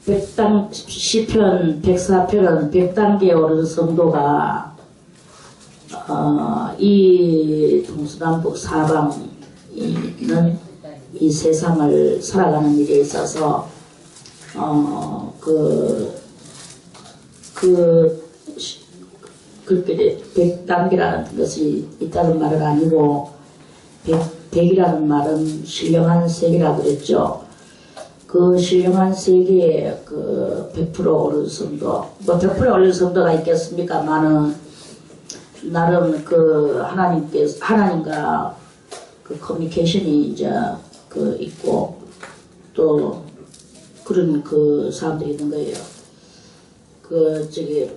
시편 104편은 100단계에 오른 성도가 이 동서남북 사방에 있는 이 세상을 살아가는 일에 있어서 그렇게 100단계라는 것이 있다는 말은 아니고 100이라는 말은 신령한 세계라고 그랬죠. 그 신령한 세계에 그 100% 오른 성도, 뭐 100% 오른 성도가 있겠습니까만은 나름 그 하나님과 그 커뮤니케이션이 이제 그 있고 또 그런 그 사람들이 있는 거예요. 그 저기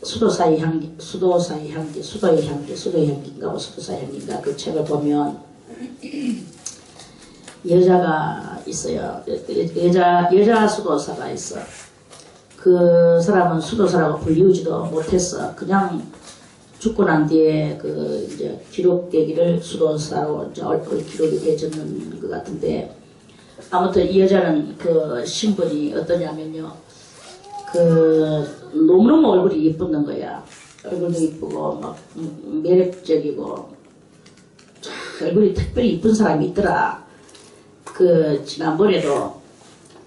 수도사의 향기인가 수도사의 향기인가 그 책을 보면 여자가 있어요. 여자 수도사가 있어. 그 사람은 수도사라고 불리우지도 못했어. 그냥 죽고 난 뒤에 그 이제 기록되기를 수도사로 이제 기록이 되어졌는 것 같은데, 아무튼 이 여자는 그 신분이 어떠냐면요. 그 너무너무 얼굴이 예쁘는 거야. 얼굴도 이쁘고 막 매력적이고 얼굴이 특별히 이쁜 사람이 있더라. 그 지난번에도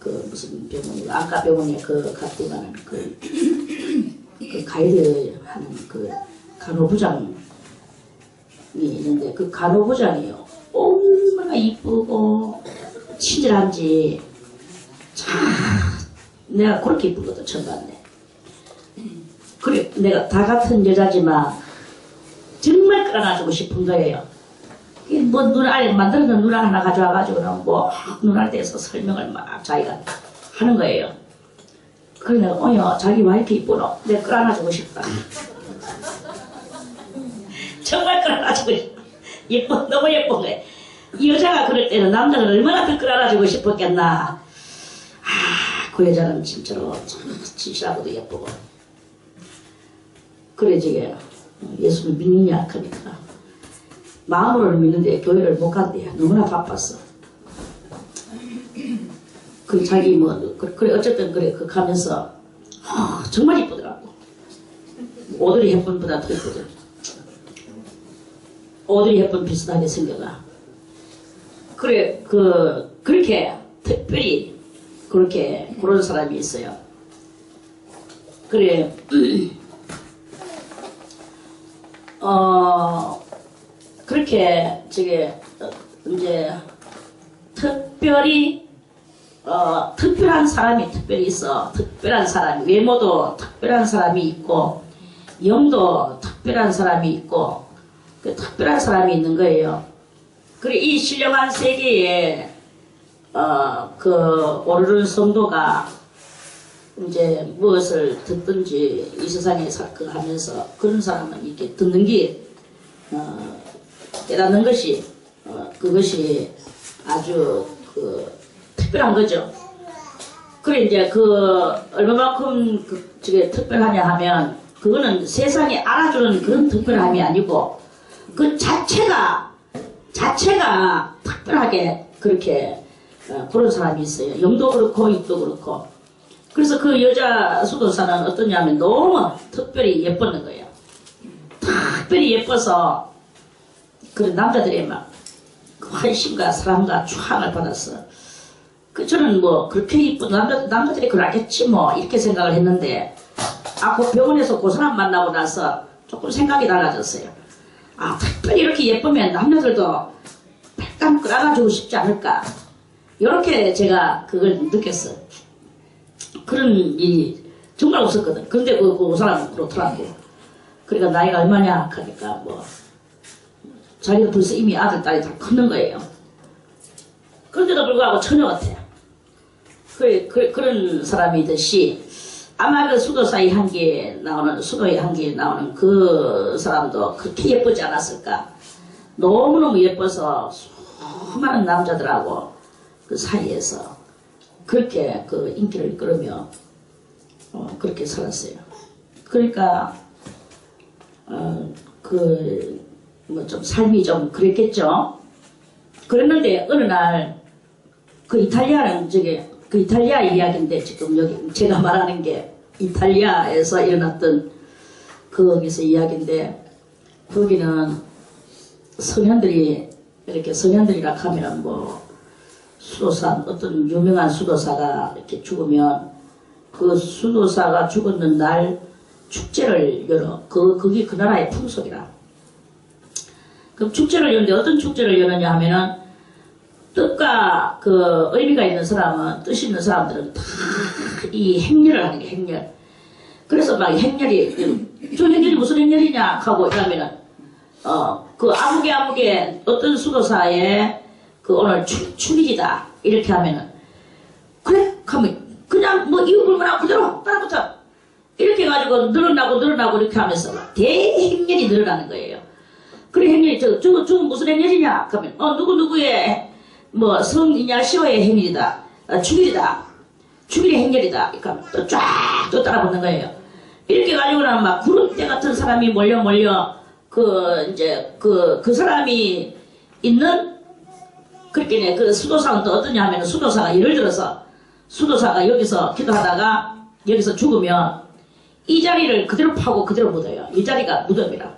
그 무슨 병원, 안과병원에 그 갔더니만 그 가이드 하는 그 간호부장이 있는데 그 간호부장이 얼마나 이쁘고 친절한지 참 내가 그렇게 이쁜 것도 처음 봤네. 그래 내가 다 같은 여자지만 정말 끌어놔주고 싶은 거예요. 뭐 눈알 만들어놓은 눈알 하나 가져와가지고는 뭐 눈알 대해서 설명을 막 자기가 하는 거예요. 그래 내가 자기 왜 이렇게 이쁘노? 내가 끌어놔주고 싶다. 정말 끌어놔주고 싶다. 너무 예쁜 거야. 이 여자가 그럴 때는 남자는 얼마나 더 끌어놔주고 싶었겠나. 그 여자는 진짜로 진실하고도 예쁘고. 그래 저게 예수를 믿느냐 하니까 마음으로는 믿는데 교회를 못 간대요. 너무나 바빴어. 그 자기 그래 어쨌든 그래 그 가면서 정말 이쁘더라고. 오드리 헵번보다 더 이쁘더라고. 오드리 헵번 비슷하게 생겨가. 그래 그렇게 특별히 그렇게 그런 사람이 있어요. 그래 그렇게 저게 이제 특별히 특별한 사람이 특별히 있어. 특별한 사람이 외모도 특별한 사람이 있고 영도 특별한 사람이 있고 그 특별한 사람이 있는 거예요. 그래 이 신령한 세계에 그 오르는 성도가 이제 무엇을 듣든지 이 세상에 하면서 그런 사람은 이렇게 듣는 게 깨닫는 것이 그것이 아주 특별한 거죠. 그래 이제 얼마만큼 저게 특별하냐 하면 그거는 세상에 알아주는 그런 특별함이 아니고 그 자체가 특별하게 그렇게 그런 사람이 있어요. 영도 그렇고 입도 그렇고. 그래서 그 여자 수도사는 어떠냐면 너무 특별히 예뻤는 거예요. 특별히 예뻐서 그런 남자들의 막 환심과 사랑과 추앙을 받았어. 저는 뭐 그렇게 이쁜 남자들이 그러겠지 뭐 이렇게 생각을 했는데 그 병원에서 그 사람 만나고 나서 조금 생각이 달라졌어요. 특별히 이렇게 예쁘면 남자들도 백감 끌어가지고 싶지 않을까. 이렇게 제가 그걸 느꼈어. 그런 일이 정말 없었거든. 그런데 그 사람은 그렇더라고. 그러니까 나이가 얼마냐 하니까 뭐 자기가 벌써 이미 아들 딸이 다 컸는 거예요. 그런데도 불구하고 처녀 같아. 그런 사람이듯이 아마 그 수도의 향기에 나오는 그 사람도 그렇게 예쁘지 않았을까. 너무너무 예뻐서 수많은 남자들하고 그 사이에서 그렇게 그 인기를 끌으며 그렇게 살았어요. 그러니까 뭐 좀 삶이 좀 그랬겠죠. 그랬는데 어느 날 그 이탈리아는 그 이탈리아 이야기인데 지금 여기 제가 말하는 게 이탈리아에서 일어났던 거기서 이야기인데 거기는 성현들이 이렇게 성현들이라 하면 뭐 수도사 어떤 유명한 수도사가 이렇게 죽으면 그 수도사가 죽었는 날 축제를 열어. 그게 그 나라의 풍속이라. 그럼 축제를 여는데 어떤 축제를 여느냐 하면은 뜻과 그 의미가 있는 사람은 뜻 있는 사람들은 다 이 행렬을 하는 게 행렬. 그래서 막 행렬이 저 행렬이 무슨 행렬이냐 하고 이러면은 그 아무개 어떤 수도사의 그 오늘 축일이다 이렇게 하면은 그래 하면 그냥 뭐 이유 불문하고 그대로 따라붙어 이렇게 해가지고 늘어나고 이렇게 하면서 대행렬이 늘어나는 거예요. 그래 행렬이 저거 무슨 행렬이냐 하면 누구의 뭐 성이냐 시호의 행렬이다 축일이다 축일의 행렬이다 그러니까 또 쫙 또 따라붙는 거예요. 이렇게 가지고는 막 구름대 같은 사람이 몰려 그 사람이 있는 그렇게 그 수도사는 또 어떠냐 하면 수도사가 예를 들어서 수도사가 여기서 기도하다가 여기서 죽으면 이 자리를 그대로 파고 그대로 묻어요. 이 자리가 무덤이라.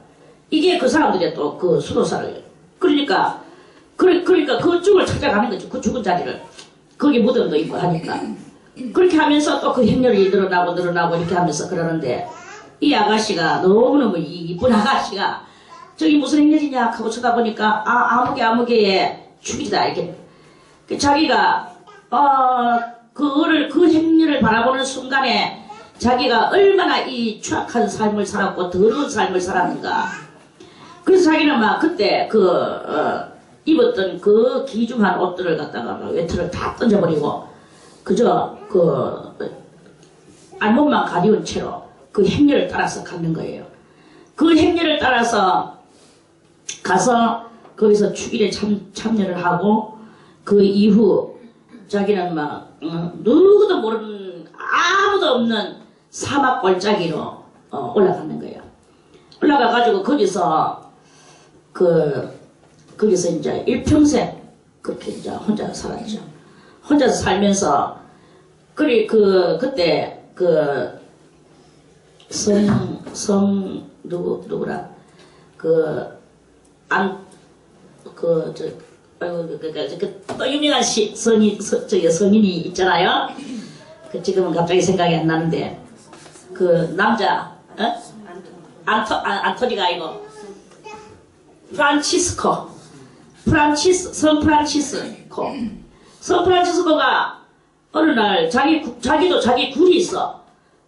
이게 그 사람들이 또 그 수도사를 그러니까 그쪽을 찾아가는 거죠. 그 죽은 자리를 거기 무덤도 있고 하니까 그렇게 하면서 또 그 행렬이 늘어나고 이렇게 하면서 그러는데 이 아가씨가 너무너무 이쁜 아가씨가 저기 무슨 행렬이냐 하고 쳐다보니까 아무개의 죽이다 이렇게 자기가 그 행렬을 바라보는 순간에 자기가 얼마나 이 추악한 삶을 살았고 더러운 삶을 살았는가. 그래서 자기는 막 그때 입었던 그 귀중한 옷들을 갖다가 외투를 다 던져버리고 그저 알몸만 가리운 채로 그 행렬을 따라서 가는 거예요. 그 행렬을 따라서 가서 거기서 축일에 참여를 하고 그 이후 자기는 막 누구도 모르는 아무도 없는 사막 골짜기로 올라가는 거예요. 올라가가지고 거기서 거기서 이제 일평생 그렇게 이제 혼자 살았죠. 혼자서 살면서 그때 누구라 또 유명한 성인이 있잖아요. 지금은 갑자기 생각이 안 나는데 그 남자 안토니가 아니고 성 프란치스코가 어느 날 자기도 자기 굴이 있어.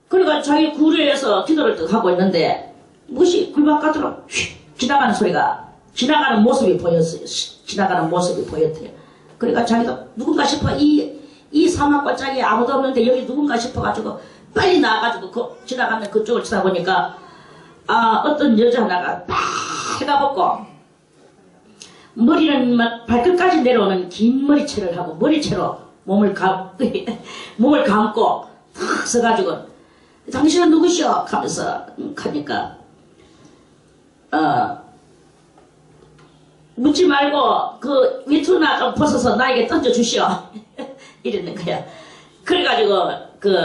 그러니까 자기 굴에서 기도를 하고 있는데 무엇이 굴바깥으로 휙 지나가는 소리가 지나가는 모습이 보였어요. 지나가는 모습이 보였대요. 그러니까 자기도 누군가 싶어 이 사막 골짜기에 아무도 없는데 여기 누군가 싶어가지고 빨리 나와가지고 지나가는 그쪽을 쳐다보니까 어떤 여자 하나가 해가 벗고 머리는 막 발끝까지 내려오는 긴 머리채를 하고 머리채로 몸을 감고 탁 서가지고 당신은 누구시오? 하면서 하니까 묻지 말고 그 외투나 좀 벗어서 나에게 던져주시오. 이러는 거야. 그래가지고 그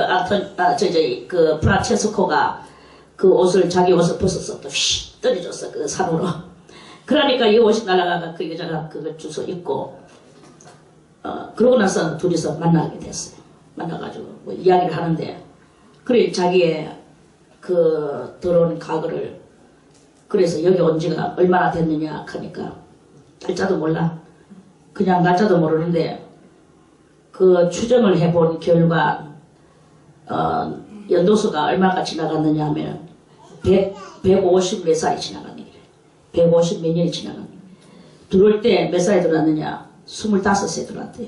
프란체스코가 그 옷을 자기 옷을 벗어서 또 휙 던져줬어. 그 산으로. 그러니까 이 옷이 날아가가 그 여자가 그걸 주워 입고 그러고 나서 둘이서 만나게 됐어요. 만나가지고 뭐 이야기를 하는데 그래 자기의 그 더러운 과거를 그래서 여기 온 지가 얼마나 됐느냐 하니까 날짜도 몰라. 그냥 날짜도 모르는데 그 추정을 해본 결과 연도수가 얼마가 지나갔느냐 하면 150 몇 살이 지나갔네. 150 몇 년이 지나갔네. 들어올 때 몇 살에 들어왔느냐? 25세 들어왔대요.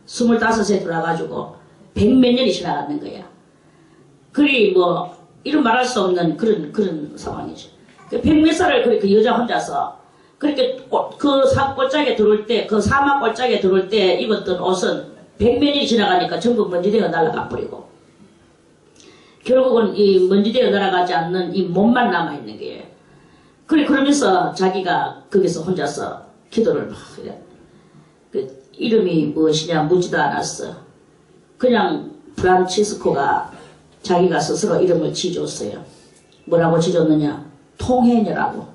25세 들어와가지고 100 몇 년이 지나갔는 거야. 그리 뭐 이런 말할 수 없는 그런 상황이죠. 100 몇 살을 그 여자 혼자서 그렇게 그 골짜기에 들어올 때 그 사막 골짜기에 들어올 때 입었던 옷은 100 몇 년이 지나가니까 전부 먼지되어 날아가 버리고 결국은 이 먼지되어 날아가지 않는 이 몸만 남아있는 거예요. 그러면서 자기가 거기서 혼자서 기도를 막 그 이름이 무엇이냐 묻지도 않았어. 그냥 프란치스코가 자기가 스스로 이름을 지어줬어요. 뭐라고 지어줬느냐? 통해녀라고.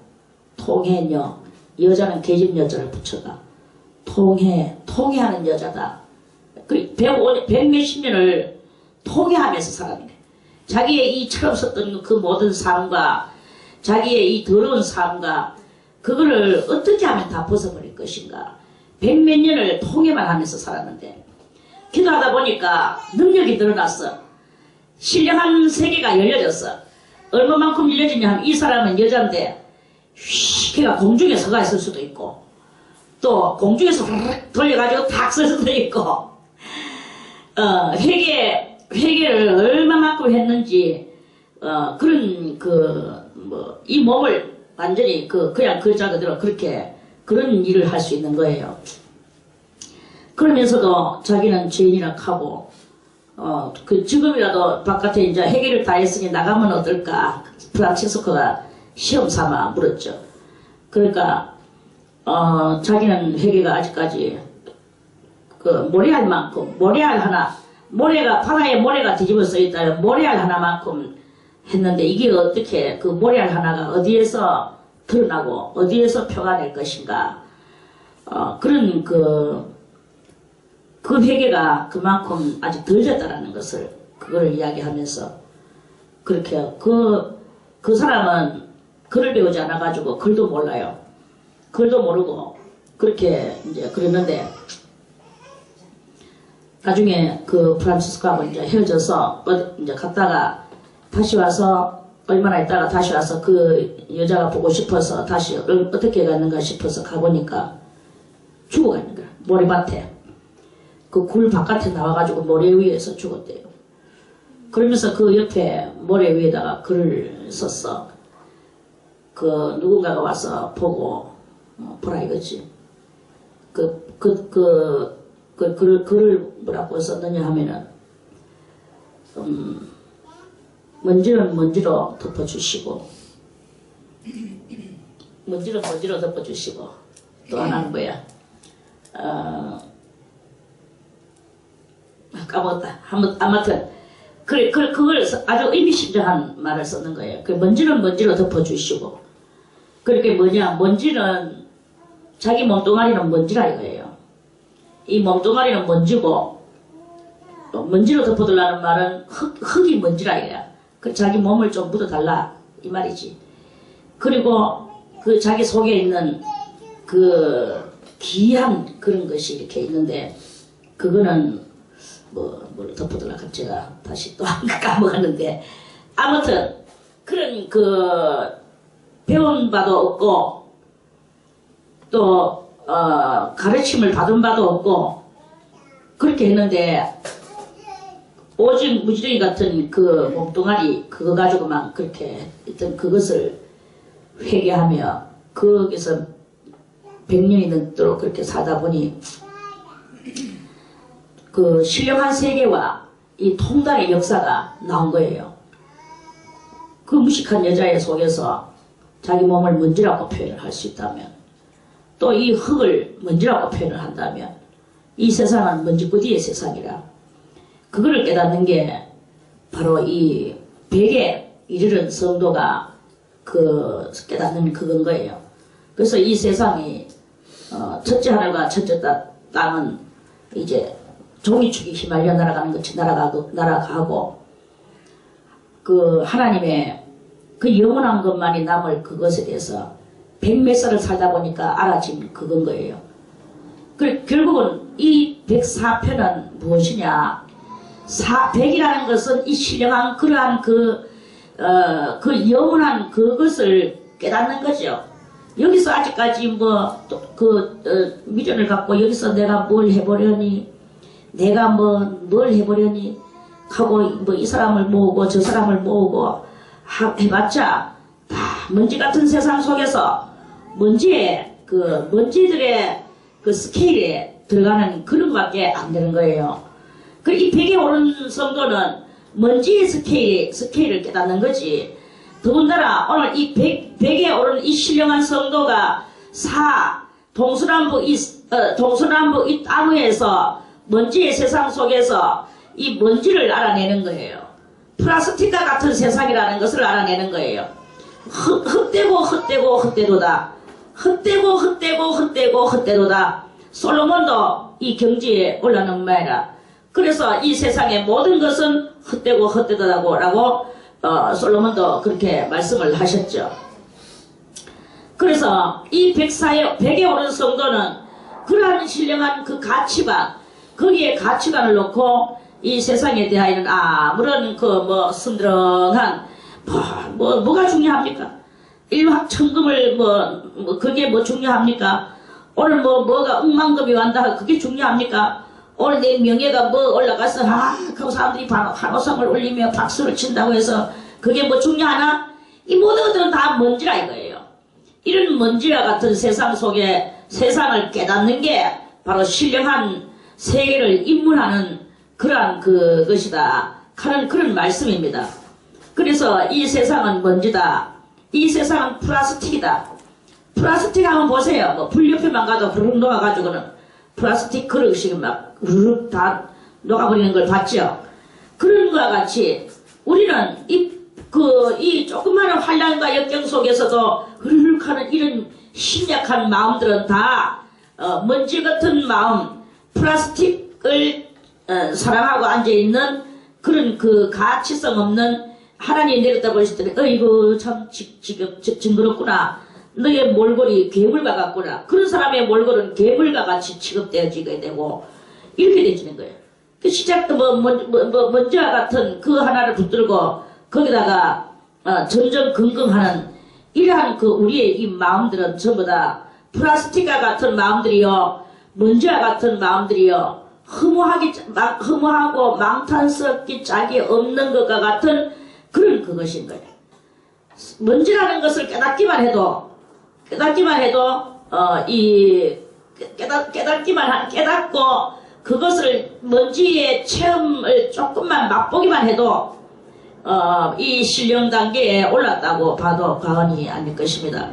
통해녀. 여자는 계집 여자를 붙여가. 통해하는 여자다. 그 100몇십 년을 통해하면서 살았네. 자기의 이 철없었던 그 모든 삶과 자기의 이 더러운 삶과 그거를 어떻게 하면 다 벗어버릴 것인가. 100몇 년을 통해만 하면서 살았는데 기도하다 보니까 능력이 늘어났어. 신령한 세계가 열려졌어. 얼마만큼 열려지냐 하면 이 사람은 여자인데 걔가 공중에 서가 있을 수도 있고 또 공중에서 돌려가지고 탁 쓸 수도 있고 회개를 얼마만큼 했는지 그런 이 몸을 완전히 그냥 글자 그대로 그렇게 그런 일을 할 수 있는 거예요. 그러면서도 자기는 죄인이라 하고 지금이라도 바깥에 이제 회개를 다 했으니 나가면 어떨까? 프란치스코가 시험 삼아 물었죠. 그러니까 자기는 회개가 아직까지 모래알 만큼 모래알 하나 바다에 모래가 뒤집어 써 있다면 모래알 하나만큼 했는데 이게 어떻게 그 모래알 하나가 어디에서 드러나고 어디에서 표가 될 것인가. 그런 그 회개가 그만큼 아직 덜 됐다라는 것을 그걸 이야기하면서 그렇게 그 사람은 글을 배우지 않아 가지고 글도 몰라요. 글도 모르고 그렇게 이제 그랬는데 나중에 그 프란치스코하고 이제 헤어져서 이제 갔다가 다시 와서 얼마나 있다가 다시 와서 그 여자가 보고 싶어서 다시 어떻게 갔는가 싶어서 가보니까 죽어가는 거야. 모래밭에. 그 굴 바깥에 나와가지고 모래 위에서 죽었대요. 그러면서 그 옆에 모래 위에다가 글을 썼어. 그 누군가가 와서 보고 보라 이거지. 글을 뭐라고 썼느냐 하면은 먼지는 먼지로 덮어주시고 먼지는 먼지로 덮어주시고 또 하나는 뭐야? 까먹었다. 아무튼 그걸 아주 의미심장한 말을 썼는 거예요. 그 먼지는 먼지로 덮어주시고 그렇게 뭐냐? 먼지는 자기 몸뚱아리는 먼지라 이거예요. 이 몸뚱아리는 먼지고 먼지로 덮어달라는 말은 흙이 먼지라 이거야. 그 자기 몸을 좀 묻어달라 이 말이지. 그리고 그 자기 속에 있는 그 귀한 그런 것이 이렇게 있는데 그거는 뭘 덮어달라 제가 다시 또 까먹었는데 아무튼 그런 배운 바도 없고 또 가르침을 받은 바도 없고 그렇게 했는데 오직 무지랭이 같은 그 몸뚱아리 그거 가지고만 그렇게 있던 그것을 회개하며 거기서 100년이 넘도록 그렇게 살다 보니 그 신령한 세계와 이 통달의 역사가 나온 거예요. 그 무식한 여자의 속에서 자기 몸을 먼지라고 표현을 할 수 있다면 또 이 흙을 먼지라고 표현을 한다면 이 세상은 먼지뿌디의 세상이라 그거를 깨닫는 게 바로 이 100에 이르는 성도가 깨닫는 그건 거예요. 그래서 이 세상이 첫째 하늘과 첫째 땅은 이제 종이축이 휘말려 날아가는 것이 날아가고 그 하나님의 그 영원한 것만이 남을 그것에 대해서 100몇 살을 살다 보니까 알아진 그건 거예요. 결국은 이 104편은 무엇이냐? 100이라는 것은 이 신령한 그러한 그 영원한 그것을 깨닫는 거죠. 여기서 아직까지 미련을 갖고 여기서 내가 뭘 해보려니 내가 뭘 해보려니 하고 이 사람을 모으고 저 사람을 모으고 해봤자 다 먼지 같은 세상 속에서 먼지들의 그 스케일에 들어가는 그런 것밖에 안 되는 거예요. 이 100에 오른 성도는 먼지의 스케일을 깨닫는 거지. 더군다나 오늘 이 100에 오른 이 신령한 성도가 동서남북 이 땅 위에서 먼지의 세상 속에서 이 먼지를 알아내는 거예요. 플라스틱과 같은 세상이라는 것을 알아내는 거예요. 헛되고 헛되고 헛되도다. 헛되고 헛되고 헛되고 헛되도다. 솔로몬도 이 경지에 올라는 말이라. 그래서 이 세상의 모든 것은 헛되고 헛되도다고 라고 솔로몬도 그렇게 말씀을 하셨죠. 그래서 이 백에 오른 성도는 그러한 신령한 그 가치관, 거기에 가치관을 놓고 이 세상에 대하여는 아무런 순드렁한 뭐가 중요합니까? 일확천금을 그게 뭐 중요합니까? 오늘 뭐가 억만금이 완다 그게 중요합니까? 오늘 내 명예가 올라가서 하고 사람들이 환호성을 올리며 박수를 친다고 해서 그게 뭐 중요하나? 이 모든 것들은 다 먼지라 이거예요. 이런 먼지와 같은 세상 속에 세상을 깨닫는 게 바로 신령한 세계를 입문하는 그러한 그것이다 하는 그런 말씀입니다. 그래서 이 세상은 먼지다. 이 세상은 플라스틱이다. 플라스틱 한번 보세요. 불 옆에만 가도 흐르륵 녹아가지고는 플라스틱 그릇이 막 흐르륵 다 녹아버리는 걸 봤죠. 그런 것과 같이 우리는 이 조그마한 환란과 역경 속에서도 흐르륵 하는 이런 심약한 마음들은 다 먼지 같은 마음, 플라스틱을 사랑하고 앉아있는 그런 그 가치성 없는 하나님이 내렸다 보시더니 어이구 참 징그럽구나. 너의 몰골이 괴물과 같구나. 그런 사람의 몰골은 괴물과 같이 취급되어지게 되고 이렇게 되지는 거예요. 그 시작도 먼지와 같은 그 하나를 붙들고 거기다가 전전긍긍하는 이러한 그 우리의 이 마음들은 전부 다 플라스틱과 같은 마음들이요, 먼지와 같은 마음들이요, 허무하고 망탄스럽기 짝이 없는 것과 같은 그런 그것인 거예요. 먼지라는 것을 깨닫기만 해도 깨닫고 그것을 먼지의 체험을 조금만 맛보기만 해도 이 신령 단계에 올랐다고 봐도 과언이 아닐 것입니다.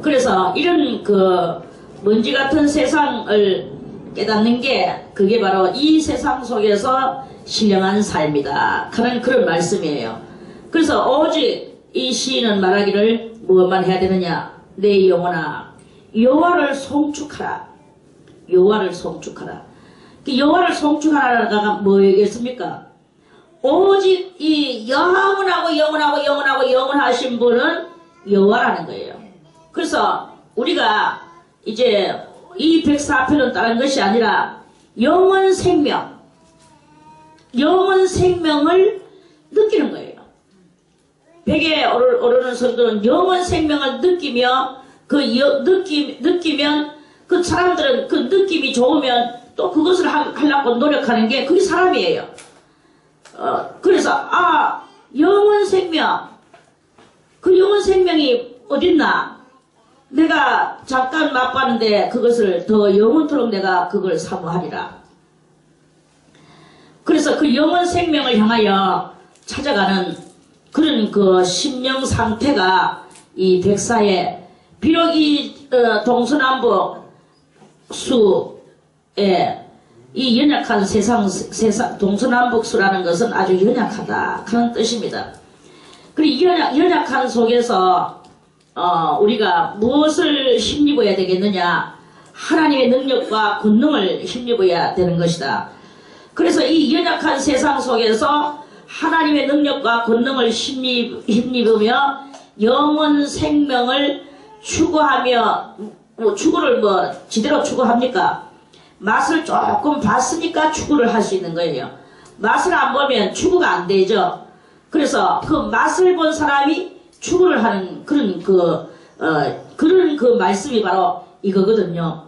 그래서 이런 그 먼지 같은 세상을 깨닫는 게 그게 바로 이 세상 속에서 신령한 삶이다 하는 그런 말씀이에요. 그래서 오직 이 시인은 말하기를 무엇만 해야 되느냐? 내 영혼아 여호와를 송축하라. 여호와를 송축하라. 여호와를 송축하라가 뭐겠습니까? 오직 이 영원하신 분은 여호와라는 거예요. 그래서 우리가 이제 이 104편은 다른 것이 아니라 영원 생명을 느끼는 거예요. 백에 오르는 성도는 영원 생명을 느끼며 느끼면 그 사람들은 그 느낌이 좋으면 또 그것을 하려고 노력하는 게 그게 사람이에요. 그래서 영원 생명, 그 영원 생명이 어딨나? 내가 잠깐 맛봤는데 그것을 더 영원토록 내가 그걸 사모하리라. 그래서 그 영원 생명을 향하여 찾아가는 그런 그 심령 상태가 이 백사에 비록 이 동서남북 수에 이 연약한 세상 동서남북수라는 것은 아주 연약하다 하는 뜻입니다. 그리고 연약한 속에서 우리가 무엇을 힘입어야 되겠느냐? 하나님의 능력과 권능을 힘입어야 되는 것이다. 그래서 이 연약한 세상 속에서 하나님의 능력과 권능을 힘입으며 영원 생명을 추구하며 추구를 지대로 추구합니까? 맛을 조금 봤으니까 추구를 할 수 있는 거예요. 맛을 안 보면 추구가 안 되죠. 그래서 그 맛을 본 사람이 추구를 하는 그런 그 말씀이 바로 이거거든요.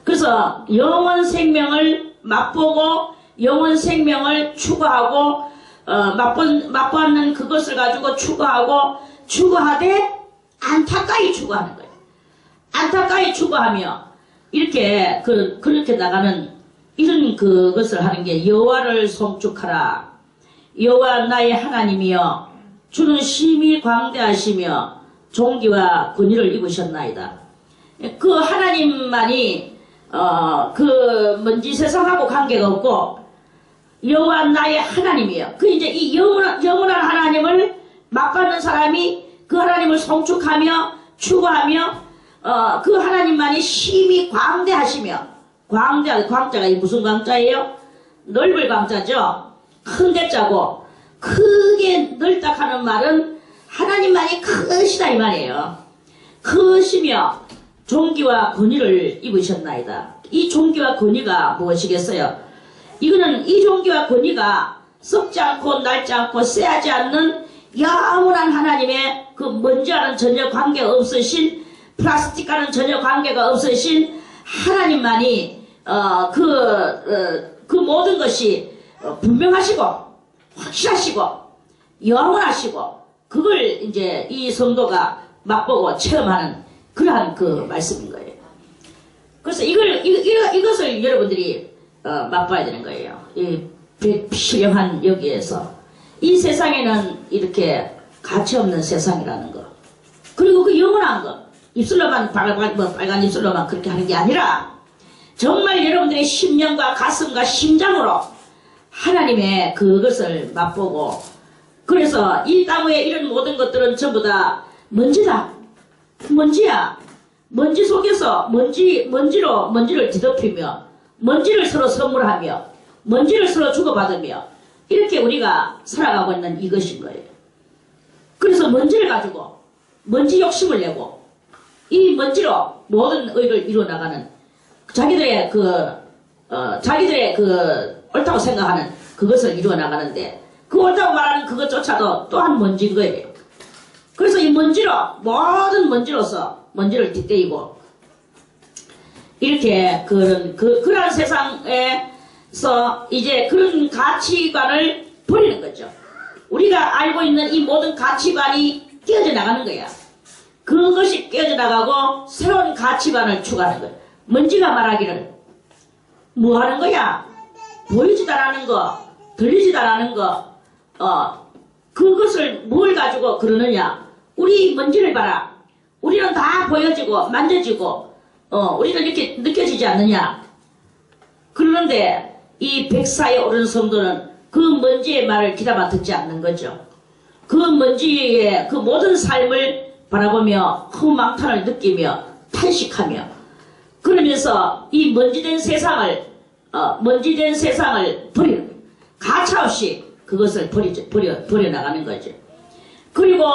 그래서 영원 생명을 맛보고 영원 생명을 추구하고 맛보는 그것을 가지고 추구하되 안타까이 추구하는 거예요. 안타까이 추구하며 이렇게 그렇게 나가는 이런 그것을 하는 게 여호와를 송축하라. 여호와 나의 하나님이여 주는 심히 광대하시며 존귀와 권위를 입으셨나이다. 그 하나님만이 그 먼지 세상하고 관계가 없고 여호와 나의 하나님이에요. 그 이제 이 영원한 하나님을 맛받는 사람이 그 하나님을 송축하며 추구하며 그 하나님만이 심히 광대하시며 광자가 무슨 광자예요? 넓을 광자죠. 큰 대자고 크게 넓다 하는 말은 하나님만이 크시다 이 말이에요. 크시며 존귀와 권위를 입으셨나이다. 이 존귀와 권위가 무엇이겠어요? 이거는 이 존귀와 권위가 썩지 않고 낡지 않고 쎄하지 않는 영원한 하나님의 그 먼지와는 전혀 관계가 없으신 플라스틱과는 전혀 관계가 없으신 하나님만이 그 모든 것이 분명하시고 확실하시고 영원하시고 그걸 이제 이 성도가 맛보고 체험하는 그러한 그 말씀인 거예요. 그래서 이것을 여러분들이 맛봐야 되는 거예요. 이 필요한 여기에서 이 세상에는 이렇게 가치 없는 세상이라는 거. 그리고 그 영원한 거. 입술로만 빨간 입술로만 그렇게 하는 게 아니라 정말 여러분들의 심령과 가슴과 심장으로 하나님의 그것을 맛보고 그래서 이 땅 위에 이런 모든 것들은 전부 다 먼지다. 먼지야. 먼지 속에서 먼지를 뒤덮이며 먼지를 서로 선물하며 먼지를 서로 주고받으며 이렇게 우리가 살아가고 있는 이것인 거예요. 그래서 먼지를 가지고 먼지 욕심을 내고 이 먼지로 모든 의를 이루어나가는 자기들의 옳다고 생각하는 그것을 이루어나가는데 그 옳다고 말하는 그것조차도 또한 먼지인 거예요. 그래서 이 먼지로 모든 먼지로서 먼지를 뒷대이고 이렇게 그러한 세상에서 이제 그런 가치관을 버리는 거죠. 우리가 알고 있는 이 모든 가치관이 깨어져 나가는 거야. 그것이 깨어져 나가고 새로운 가치관을 추구하는 거야. 먼지가 말하기를 뭐 하는 거야? 보이지도 않는 거, 들리지도 않는 거, 그것을 뭘 가지고 그러느냐? 우리 먼지를 봐라. 우리는 다 보여지고 만져지고 우리는 이렇게 느껴지지 않느냐? 그러는데 이 백사에 오른 성도는 그 먼지의 말을 귀담아 듣지 않는 거죠. 그 먼지의 그 모든 삶을 바라보며 허망탄을 느끼며 탄식하며 그러면서 이 먼지된 세상을 버리는 거예요. 가차없이 그것을 버려나가는 거죠. 그리고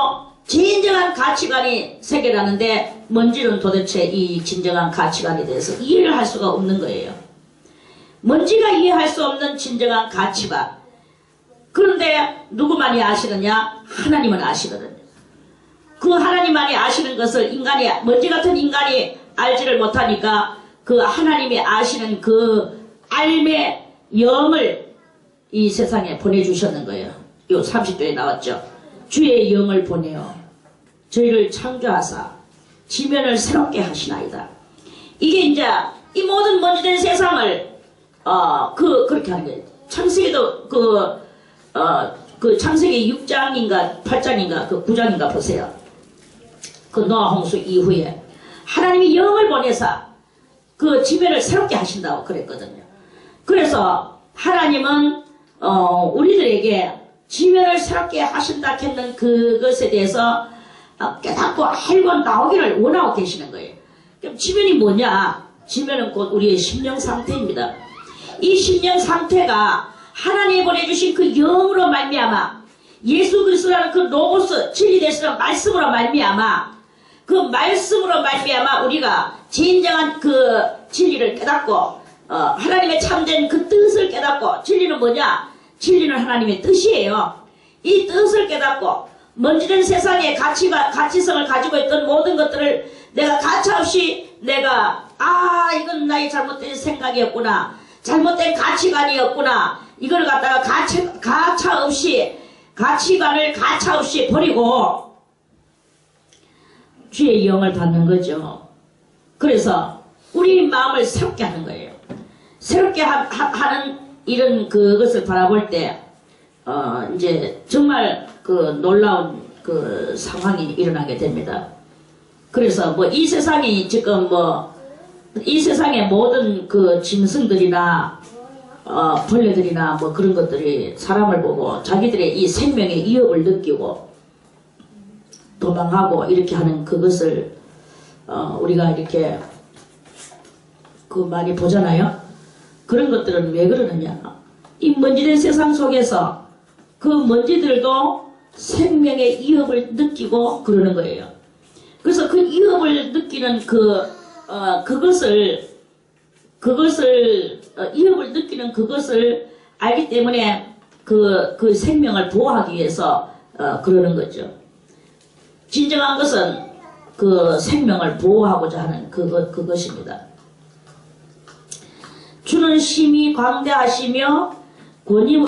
진정한 가치관이 생겨나는데 먼지는 도대체 이 진정한 가치관에 대해서 이해를 할 수가 없는 거예요. 먼지가 이해할 수 없는 진정한 가치관. 그런데 누구만이 아시느냐? 하나님은 아시거든요. 그 하나님만이 아시는 것을 먼지 같은 인간이 알지를 못하니까 그 하나님이 아시는 그 알의 영을 이 세상에 보내주셨는 거예요. 요 30절에 나왔죠. 주의 영을 보내어 저희를 창조하사 지면을 새롭게 하시나이다. 이게 이제 이 모든 먼지된 세상을 그렇게 하는 거예요. 창세기도 그 창세기 6장인가 8장인가 그 9장인가 보세요. 그 노아 홍수 이후에 하나님이 영을 보내사 그 지면을 새롭게 하신다고 그랬거든요. 그래서 하나님은 우리들에게 지면을 새롭게 하신다 했는 그것에 대해서 깨닫고 알고 나오기를 원하고 계시는 거예요. 그럼 지면이 뭐냐? 지면은 곧 우리의 심령 상태입니다. 이 심령 상태가 하나님이 보내주신 그 영으로 말미암아 예수 그리스도라는 그 로고스 진리 되시는 말씀으로 말미암아 그 말씀으로 말미암아 우리가 진정한 그 진리를 깨닫고 하나님의 참된 그 뜻을 깨닫고 진리는 뭐냐? 진리는 하나님의 뜻이에요. 이 뜻을 깨닫고 먼지된 세상의 가치성을 가지고 있던 모든 것들을 내가 가차없이 내가 이건 나의 잘못된 생각이었구나. 잘못된 가치관이었구나. 이걸 갖다가 가치관을 가차없이 버리고 주의 영을 받는 거죠. 그래서 우리 마음을 새롭게 하는 거예요. 새롭게 하는 이런 그것을 바라볼 때 이제 정말 그 놀라운 그 상황이 일어나게 됩니다. 그래서 뭐 이 세상이 지금 뭐 이 세상의 모든 그 짐승들이나 벌레들이나 뭐 그런 것들이 사람을 보고 자기들의 이 생명의 위협을 느끼고 도망하고 이렇게 하는 그것을 우리가 이렇게 그 많이 보잖아요. 그런 것들은 왜 그러느냐. 이 먼지된 세상 속에서 그 먼지들도 생명의 위협을 느끼고 그러는 거예요. 그래서 그 위협을 느끼는 위협을 느끼는 그것을 알기 때문에 그 생명을 보호하기 위해서 그러는 거죠. 진정한 것은 그 생명을 보호하고자 하는 그것입니다. 주는 심히 광대하시며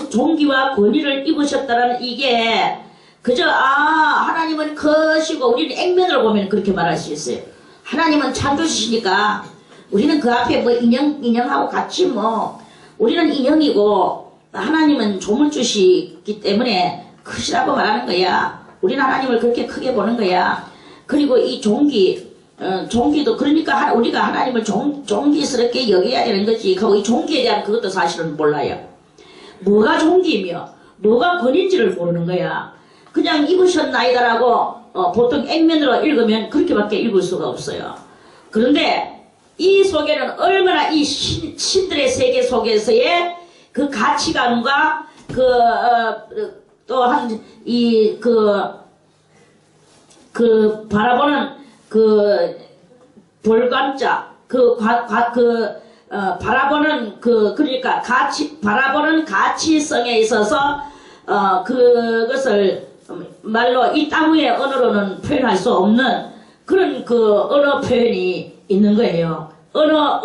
종기와 권위를 입으셨다는 이게 그저 하나님은 크시고 우리는 액면으로 보면 그렇게 말할 수 있어요. 하나님은 창조주시니까 우리는 그 앞에 뭐 인형하고 같이 뭐 우리는 인형이고 하나님은 조물주시기 때문에 크시라고 말하는 거야. 우리는 하나님을 그렇게 크게 보는 거야. 그리고 이 종기도 그러니까 우리가 하나님을 종기스럽게 여겨야 되는 거지. 그리고 이 종기에 대한 그것도 사실은 몰라요. 뭐가 종기며 뭐가 권인지를 모르는 거야. 그냥 입으셨나이다라고 보통 액면으로 읽으면 그렇게밖에 읽을 수가 없어요. 그런데 이 속에는 얼마나 이 신들의 세계 속에서의 그 가치관과 또한 바라보는 볼관자 바라보는 그러니까 바라보는 가치성에 있어서 그것을 말로 이 땅 위의 언어로는 표현할 수 없는 그런 언어 표현이 있는 거예요. 언어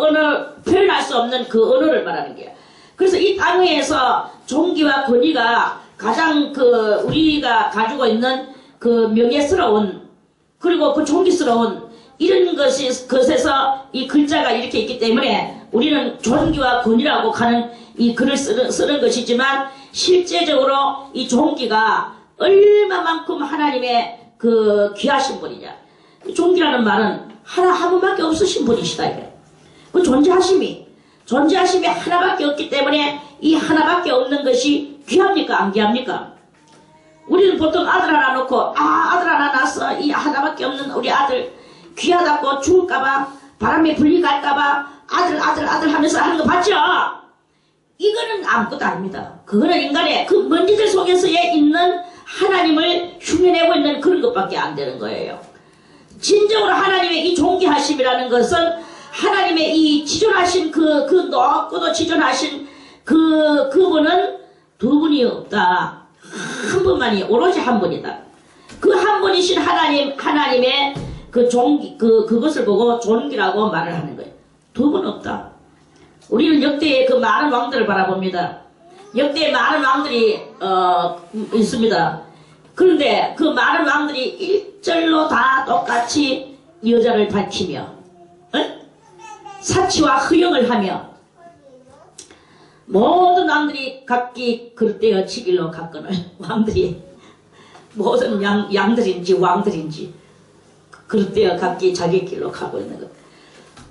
표현할 수 없는 그 언어를 말하는 거예요. 그래서 이 땅 위에서 종기와 권위가 가장 우리가 가지고 있는 그 명예스러운 그리고 그 종기스러운 이런 것에서 이 글자가 이렇게 있기 때문에 우리는 종기와 권위라고 하는 이 글을 쓰는 것이지만 실제적으로 이 종기가 얼마만큼 하나님의 귀하신 분이냐. 종기라는 말은 한 분밖에 없으신 분이시다. 그 존재하심이 하나밖에 없기 때문에 이 하나밖에 없는 것이 귀합니까? 안 귀합니까? 우리는 보통 아들 하나 놓고 아들 하나 낳았어. 이 하나밖에 없는 우리 아들 귀하다고 죽을까봐 바람에 불리갈까봐 아들 하면서 하는 거 봤죠? 이거는 아무것도 아닙니다. 그거는 인간의 그 먼지들 속에서 있는 하나님을 흉내내고 있는 그런 것밖에 안 되는 거예요. 진정으로 하나님의 이 존귀하심이라는 것은 하나님의 이 지존하신 높고도 지존하신 그분은 두 분이 없다. 한 분만이 오로지 한 분이다. 그 한 분이신 하나님의 그것을 보고 존귀라고 말을 하는 거예요. 두 분 없다. 우리는 역대의 그 많은 왕들을 바라봅니다. 역대의 많은 왕들이 있습니다. 그런데 그 많은 왕들이 일절로 다 똑같이 여자를 밝히며 사치와 허영을 하며 모든 왕들이 각기 그릇되어 치길로 갔거늘 왕들이 모든 양들인지 왕들인지 그릇되어 각기 자기 길로 가고 있는 것.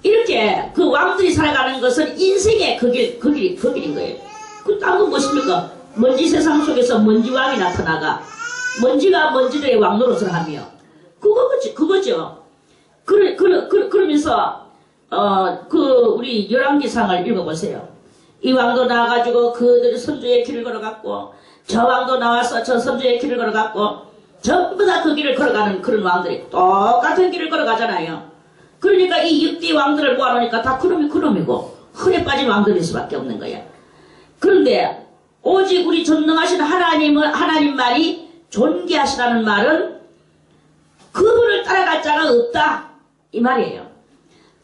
이렇게 그 왕들이 살아가는 것은 인생의 그 길인 거예요. 그 딴 건 무엇입니까? 먼지 세상 속에서 먼지왕이 나타나가 먼지가 먼지들의 왕 노릇을 하며 그거죠. 그러면서 우리 열왕기상을 읽어보세요. 이 왕도 나와가지고 그들의 선조의 길을 걸어갔고 저 왕도 나와서 저 선조의 길을 걸어갔고 전부 다 그 길을 걸어가는 그런 왕들이 똑같은 길을 걸어가잖아요. 그러니까 이 6대 왕들을 모아놓으니까 다 그놈이고 흔해 빠진 왕들일 수밖에 없는 거야. 그런데 오직 우리 전능하신 하나님만이 존귀하시다는 말은 그분을 따라갈 자가 없다 이 말이에요.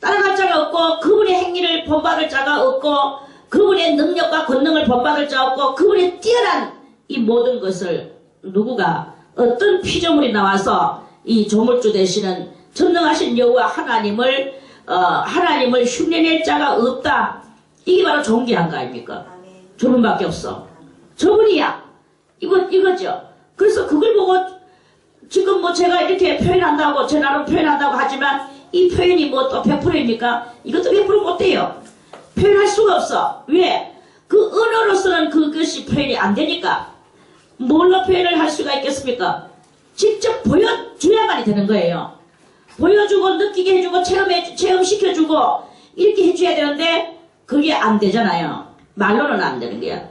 따라갈 자가 없고 그분의 행위를 본받을 자가 없고 그분의 능력과 권능을 본받을 자가 없고 그분의 뛰어난 이 모든 것을 누구가 어떤 피조물이 나와서 이 조물주 되시는 전능하신 여호와 하나님을 흉내낼 자가 없다. 이게 바로 존귀한 거 아닙니까? 저분밖에 없어. 저분이야. 이거죠. 그래서 그걸 보고 지금 뭐 제가 이렇게 표현한다고 제 나름 표현한다고 하지만 이 표현이 뭐 또 100%입니까? 이것도 100% 못돼요. 표현할 수가 없어. 왜? 그 언어로서는 그것이 표현이 안 되니까. 뭘로 표현을 할 수가 있겠습니까? 직접 보여줘야만이 되는 거예요. 보여주고 느끼게 해주고 체험시켜주고 이렇게 해줘야 되는데 그게 안 되잖아요. 말로는 안 되는 거야.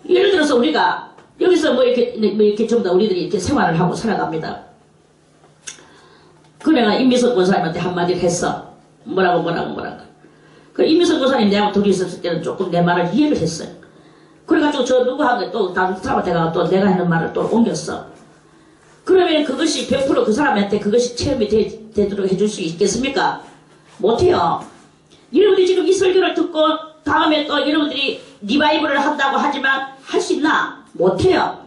예를 들어서 우리가 여기서 뭐 이렇게 전부 다 우리들이 이렇게 생활을 하고 살아갑니다. 그 내가 임미석 권사님한테 한마디를 했어. 뭐라고. 그 임미석 권사님 내하고 둘이 있었을 때는 조금 내 말을 이해를 했어요. 그래가지고 저 누구한테 또 다른 사람한테 가서 또 내가 하는 말을 또 옮겼어. 그러면 그것이 100% 그 사람한테 그것이 체험이 되도록 해줄 수 있겠습니까? 못해요. 여러분들이 지금 이 설교를 듣고 다음에 또 여러분들이 리바이벌을 한다고 하지만 할 수 있나? 못해요.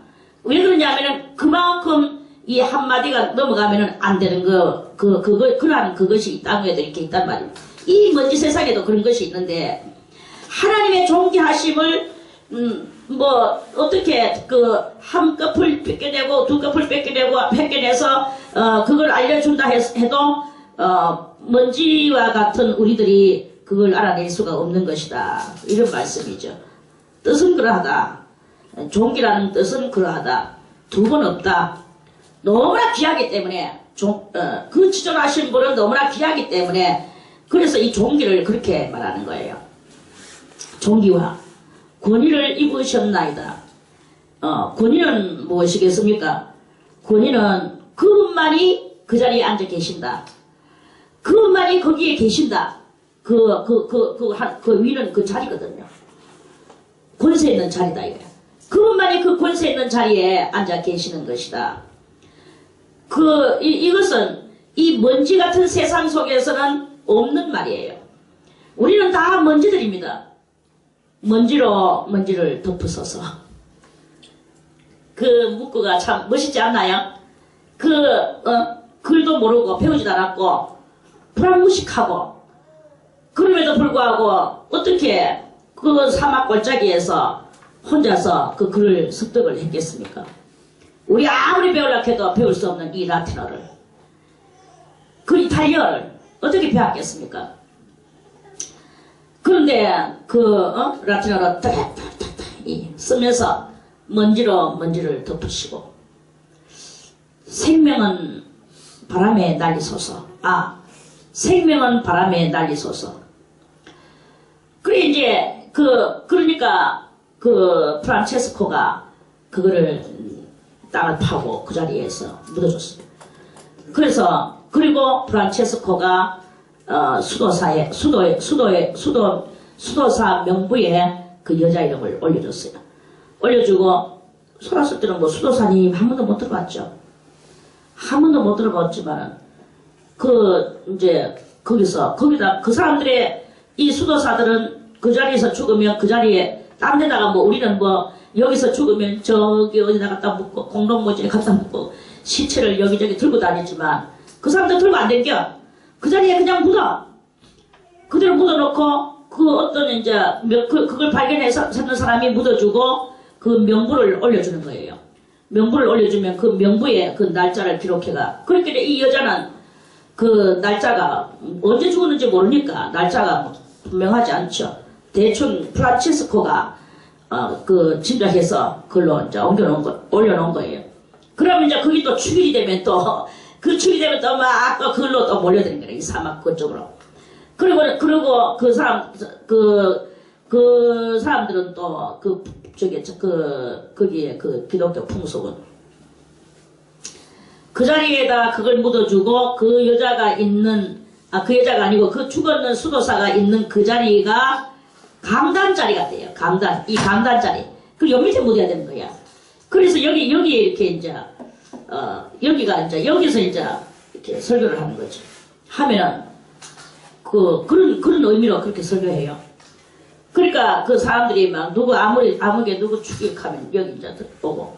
왜 그러냐면은 그만큼 이 한마디가 넘어가면은 안 되는 그러한 그것이 이 땅에도 이렇게 있단 말이에요. 이 먼지 세상에도 그런 것이 있는데 하나님의 존귀하심을 뭐 어떻게 그 한 꺼풀 뺏겨내고 두 꺼풀 뺏겨내서 그걸 알려준다 해도 먼지와 같은 우리들이 그걸 알아낼 수가 없는 것이다. 이런 말씀이죠. 뜻은 그러하다. 종기라는 뜻은 그러하다. 두 번 없다. 너무나 귀하기 때문에 그 지존하신 분은 너무나 귀하기 때문에 그래서 이 종기를 그렇게 말하는 거예요. 종기와 권위를 입으셨나이다. 권위는 무엇이겠습니까? 권위는 그분만이 그 자리에 앉아 계신다. 그분만이 거기에 계신다. 그 위는 그 자리거든요. 권세 있는 자리다 이거야. 그분만이 그 권세 있는 자리에 앉아 계시는 것이다. 이것은 이 먼지 같은 세상 속에서는 없는 말이에요. 우리는 다 먼지들입니다. 먼지를 덮으소서. 그 문구가 참 멋있지 않나요? 글도 모르고 배우지도 않았고 불안무식하고 그럼에도 불구하고 어떻게 그 사막 골짜기에서 혼자서 그 글을 습득을 했겠습니까? 우리 아무리 배우려고 해도 배울 수 없는 이 라틴어를 그 이탈리아를 어떻게 배웠겠습니까? 그런데 라틴어로 쓰면서 먼지를 덮으시고 생명은 바람에 날리소서. 생명은 바람에 날리소서. 그래 이제 그러니까 프란체스코가 그거를 땅을 파고 그 자리에서 묻어줬어요. 그리고 프란체스코가 수도사 명부에 그 여자 이름을 올려줬어요. 올려주고 소랐을 때는 뭐 수도사님 한 번도 못 들어봤죠. 한 번도 못 들어봤지만 거기다 그 사람들의 이 수도사들은 그 자리에서 죽으면 그 자리에 딴 데다가 뭐 우리는 뭐 여기서 죽으면 저기 어디다 갖다 묻고 공동모지에 갖다 묻고 시체를 여기저기 들고 다니지만 그 사람들 들고 안 댕겨. 그 자리에 그냥 묻어. 그대로 묻어놓고 그걸 발견해서 찾는 사람이 묻어주고 그 명부를 올려주는 거예요. 명부를 올려주면 그 명부에 그 날짜를 기록해가. 그렇게 이 여자는 그 날짜가 언제 죽었는지 모르니까 날짜가 분명하지 않죠. 대충 프란체스코가 짐작해서 글로 이제 올려놓은 거예요. 그러면 이제 그게 또 축일이 되면 또 그 축이 되면 또 막 글로 또 몰려드는 거예요. 이 사막 그쪽으로. 그리고 그 사람들은 또 거기에 그 기독교 풍속은 그 자리에다 그걸 묻어주고 그 여자가 아니고 그 죽었는 수도사가 있는 그 자리가 강단 자리가 돼요. 이 강단 자리. 그리고 요 밑에 묻어야 되는 거야. 그래서 여기에 이렇게 이제 여기서 이제 이렇게 설교를 하는 거죠. 하면은 그런 의미로 그렇게 설교해요. 그러니까 그 사람들이 막 아무게 누구 추격하면 여기 이제 보고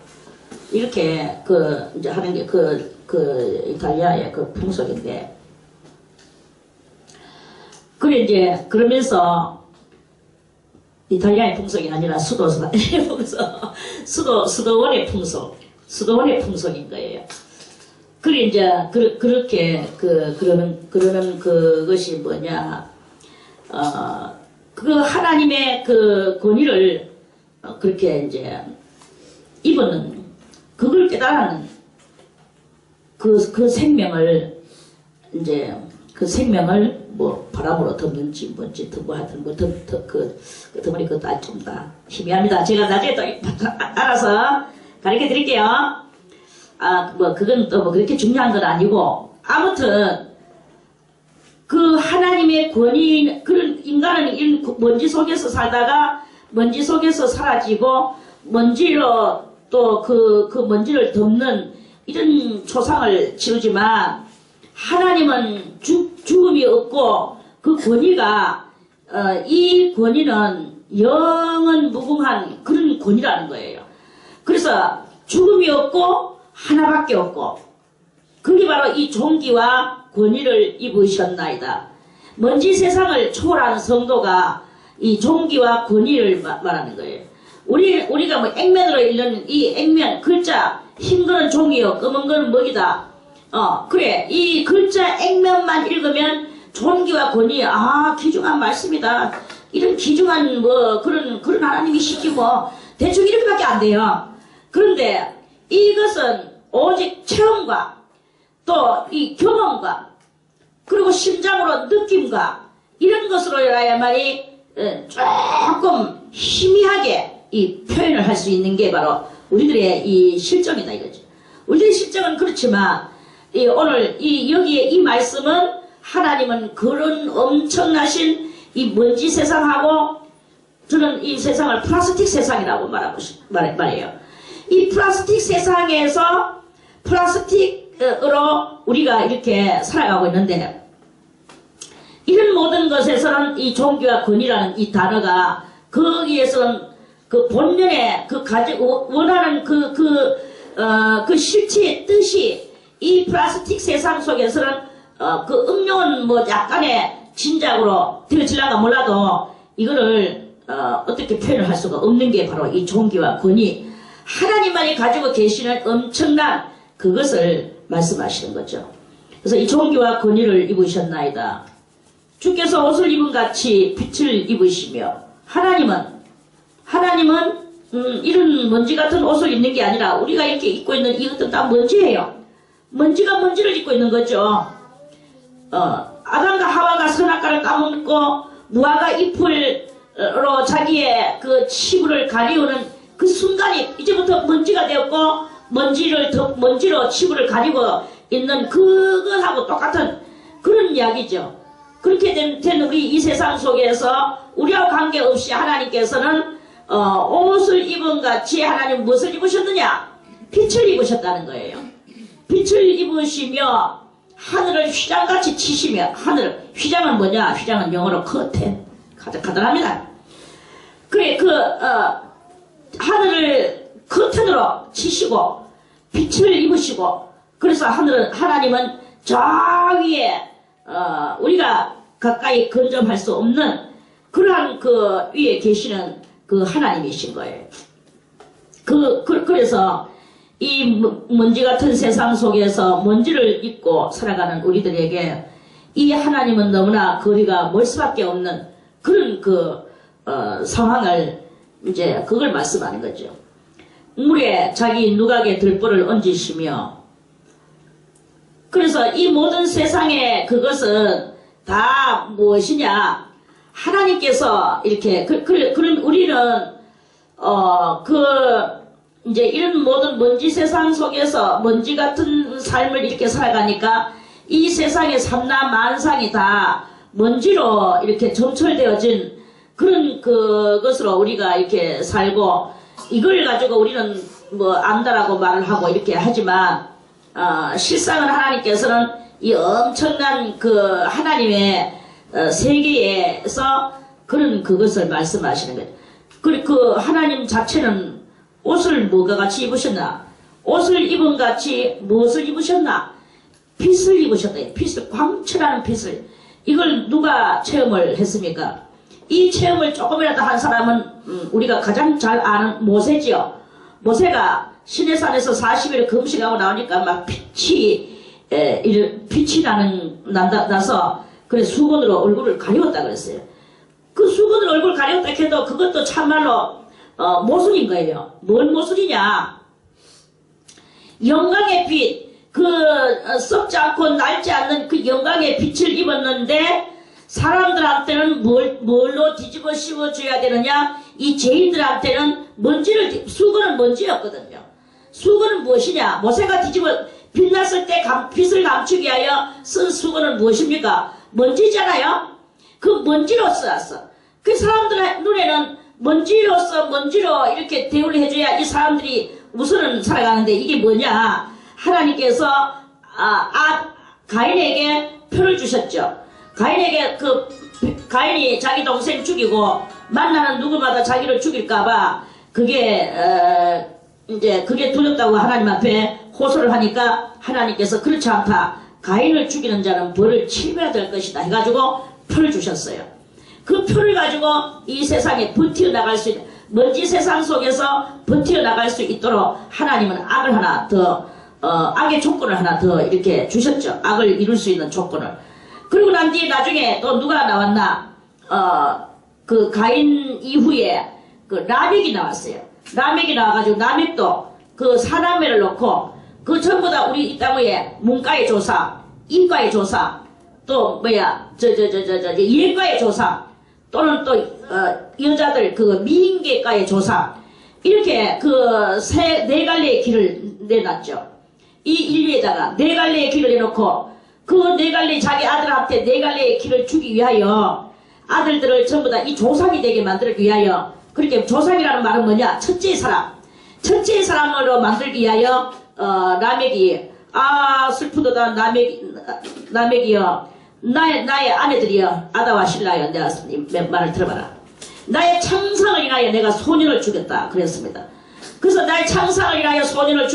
이렇게 이제 하는 게 이탈리아의 그 풍속인데. 그래 이제 그러면서 이탈리아의 풍속이 아니라 수도원의 풍속인 거예요. 그래 이제 그렇게 그러는 그것이 뭐냐, 그 하나님의 그 권위를 그렇게 이제 입었는, 그걸 깨달은 그 생명을 이제 그 생명을 뭐 바람으로 덮는지 뭔지 뭐 하여튼 그 덩어리 그것도 좀 다 희미합니다. 제가 나중에 또 알아서 가르쳐 드릴게요. 뭐 그건 또 뭐 그렇게 중요한 건 아니고, 아무튼 그 하나님의 권위, 그런 인간은 먼지 속에서 살다가 먼지 속에서 사라지고 먼지로 또 그 먼지를 덮는 이런 초상을 지우지만, 하나님은 죽음이 없고 그 권위가 이 권위는 영원 무궁한 그런 권위라는 거예요. 그래서 죽음이 없고 하나밖에 없고, 그게 바로 이 존귀와 권위를 입으셨나이다. 먼지 세상을 초월한 성도가 이 존귀와 권위를 말하는 거예요. 우리가 뭐 액면으로 읽는 이 액면, 글자, 흰 거는 종이요, 검은 거는 먹이다. 그래. 이 글자 액면만 읽으면 존귀와 권위, 귀중한 말씀이다. 이런 귀중한 뭐 그런 하나님이시지 뭐. 대충 이렇게밖에 안 돼요. 그런데 이것은 오직 체험과 또 이 경험과 그리고 심장으로 느낌과 이런 것으로야만이 조금 희미하게 이 표현을 할 수 있는 게 바로 우리들의 이 실정이다 이거죠. 우리들의 실정은 그렇지만 오늘 여기에 이 말씀은 하나님은 그런 엄청나신 이 먼지 세상하고, 저는 이 세상을 플라스틱 세상이라고 말해요. 이 플라스틱 세상에서 플라스틱으로 우리가 이렇게 살아가고 있는데, 이런 모든 것에서는 이 존귀와 권위라는 이 단어가 거기에서는 그 본연의 원하는 그 실체의 뜻이 이 플라스틱 세상 속에서는 그 응용은 뭐 약간의 진작으로 되어질란가 몰라도 이거를 어떻게 표현을 할 수가 없는 게 바로 이 존귀와 권위, 하나님만이 가지고 계시는 엄청난 그것을 말씀하시는 거죠. 그래서 이 존귀와 권위를 입으셨나이다. 주께서 옷을 입은 같이 빛을 입으시며, 하나님은 이런 먼지 같은 옷을 입는 게 아니라 우리가 이렇게 입고 있는 이것도 다 먼지예요. 먼지가 먼지를 입고 있는 거죠. 아담과 하와가 선악과를 까먹고 무화과 잎으로 자기의 그 치부를 가리우는 그 순간이 이제부터 먼지가 되었고, 먼지로 치부를 가리고 있는 그것하고 똑같은 그런 이야기죠. 그렇게 된 우리 이 세상 속에서 우리와 관계없이 하나님께서는 옷을 입은 같이 하나님 무엇을 입으셨느냐? 빛을 입으셨다는 거예요. 빛을 입으시며 하늘을 휘장같이 치시며, 휘장은 뭐냐? 휘장은 영어로 커튼, 간단합니다. 그래, 하늘을 커튼으로 치시고 빛을 입으시고, 그래서 하나님은 저 위에 우리가 가까이 근접할 수 없는 그러한 그 위에 계시는 그 하나님이신 거예요. 그래서 이 먼지 같은 세상 속에서 먼지를 입고 살아가는 우리들에게 이 하나님은 너무나 거리가 멀 수밖에 없는 그런 상황을 이제 그걸 말씀하는 거죠. 물에 자기 누각의 들보를 얹으시며, 그래서 이 모든 세상의 그것은 다 무엇이냐? 하나님께서 이렇게 그런 우리는 이제 이런 모든 먼지 세상 속에서 먼지 같은 삶을 이렇게 살아가니까 이 세상의 삼라 만상이 다 먼지로 이렇게 점철되어진 그런 그것으로 우리가 이렇게 살고, 이걸 가지고 우리는 뭐 안다라고 말을 하고 이렇게 하지만 실상은 하나님께서는 이 엄청난 그 하나님의 세계에서 그런 그것을 말씀하시는 거예요. 그리고 그 하나님 자체는 옷을 뭐가 같이 입으셨나? 옷을 입은 같이 무엇을 입으셨나? 빛을 입으셨다. 빛을, 광철하는 빛을. 이걸 누가 체험을 했습니까? 이 체험을 조금이라도 한 사람은 우리가 가장 잘 아는 모세지요. 모세가 시내산에서 40일 금식하고 나오니까 막 빛이 빛이 나서 그래 수건으로 얼굴을 가리웠다 그랬어요. 그 수건으로 얼굴 가리웠다 해도 그것도 참말로 모순인 거예요. 뭔 모순이냐? 영광의 빛, 썩지 않고 낡지 않는 그 영광의 빛을 입었는데 사람들한테는 뭘로 뒤집어 씌워줘야 되느냐? 이 죄인들한테는 수건은 먼지였거든요. 수건은 무엇이냐? 모세가 뒤집어 빛났을 때 빛을 감추기 위하여 쓴 수건은 무엇입니까? 먼지잖아요. 그 먼지로 쓰였어. 그 사람들의 눈에는 먼지로 이렇게 대우를 해줘야 이 사람들이 우선은 살아가는데 이게 뭐냐? 하나님께서 가인에게 표를 주셨죠. 가인이 자기 동생 죽이고 만나는 누구마다 자기를 죽일까봐 그게 두렵다고 하나님 앞에 호소를 하니까 하나님께서 그렇지 않다. 가인을 죽이는 자는 벌을 치러야 것이다 해가지고 표를 주셨어요. 그 표를 가지고 이 세상에 버텨나갈 수 있는 먼지 세상 속에서 버텨나갈 수 있도록 하나님은 악의 조건을 하나 더 이렇게 주셨죠. 악을 이룰 수 있는 조건을. 그리고 난 뒤에 나중에 또 누가 나왔나? 그 가인 이후에 그 라멕이 나왔어요. 라멕이 나와가지고 라멕도 그 사남매를 놓고 그 전부 다 우리 이 땅 위에 문과의 조상, 인과의 조상, 또 예과의 조상, 또는 또 여자들 그 미인계과의 조상, 이렇게 네 갈래의 길을 내놨죠. 이 인류에다가 네 갈래의 길을 내놓고 그 네 갈래 자기 아들한테 네 갈래의 길을 주기 위하여 아들들을 전부 다 이 조상이 되게 만들기 위하여, 그렇게 조상이라는 말은 뭐냐? 첫째의 사람으로 만들기 위하여 라멕이 슬프도다 라멕이여 나의 아내들이여 아다와 실라여 내가 말을 들어봐라. 나의 창상을 인하여 내가 소년을 죽였다 그랬습니다. 그래서 나의 창상을 인하여 소년을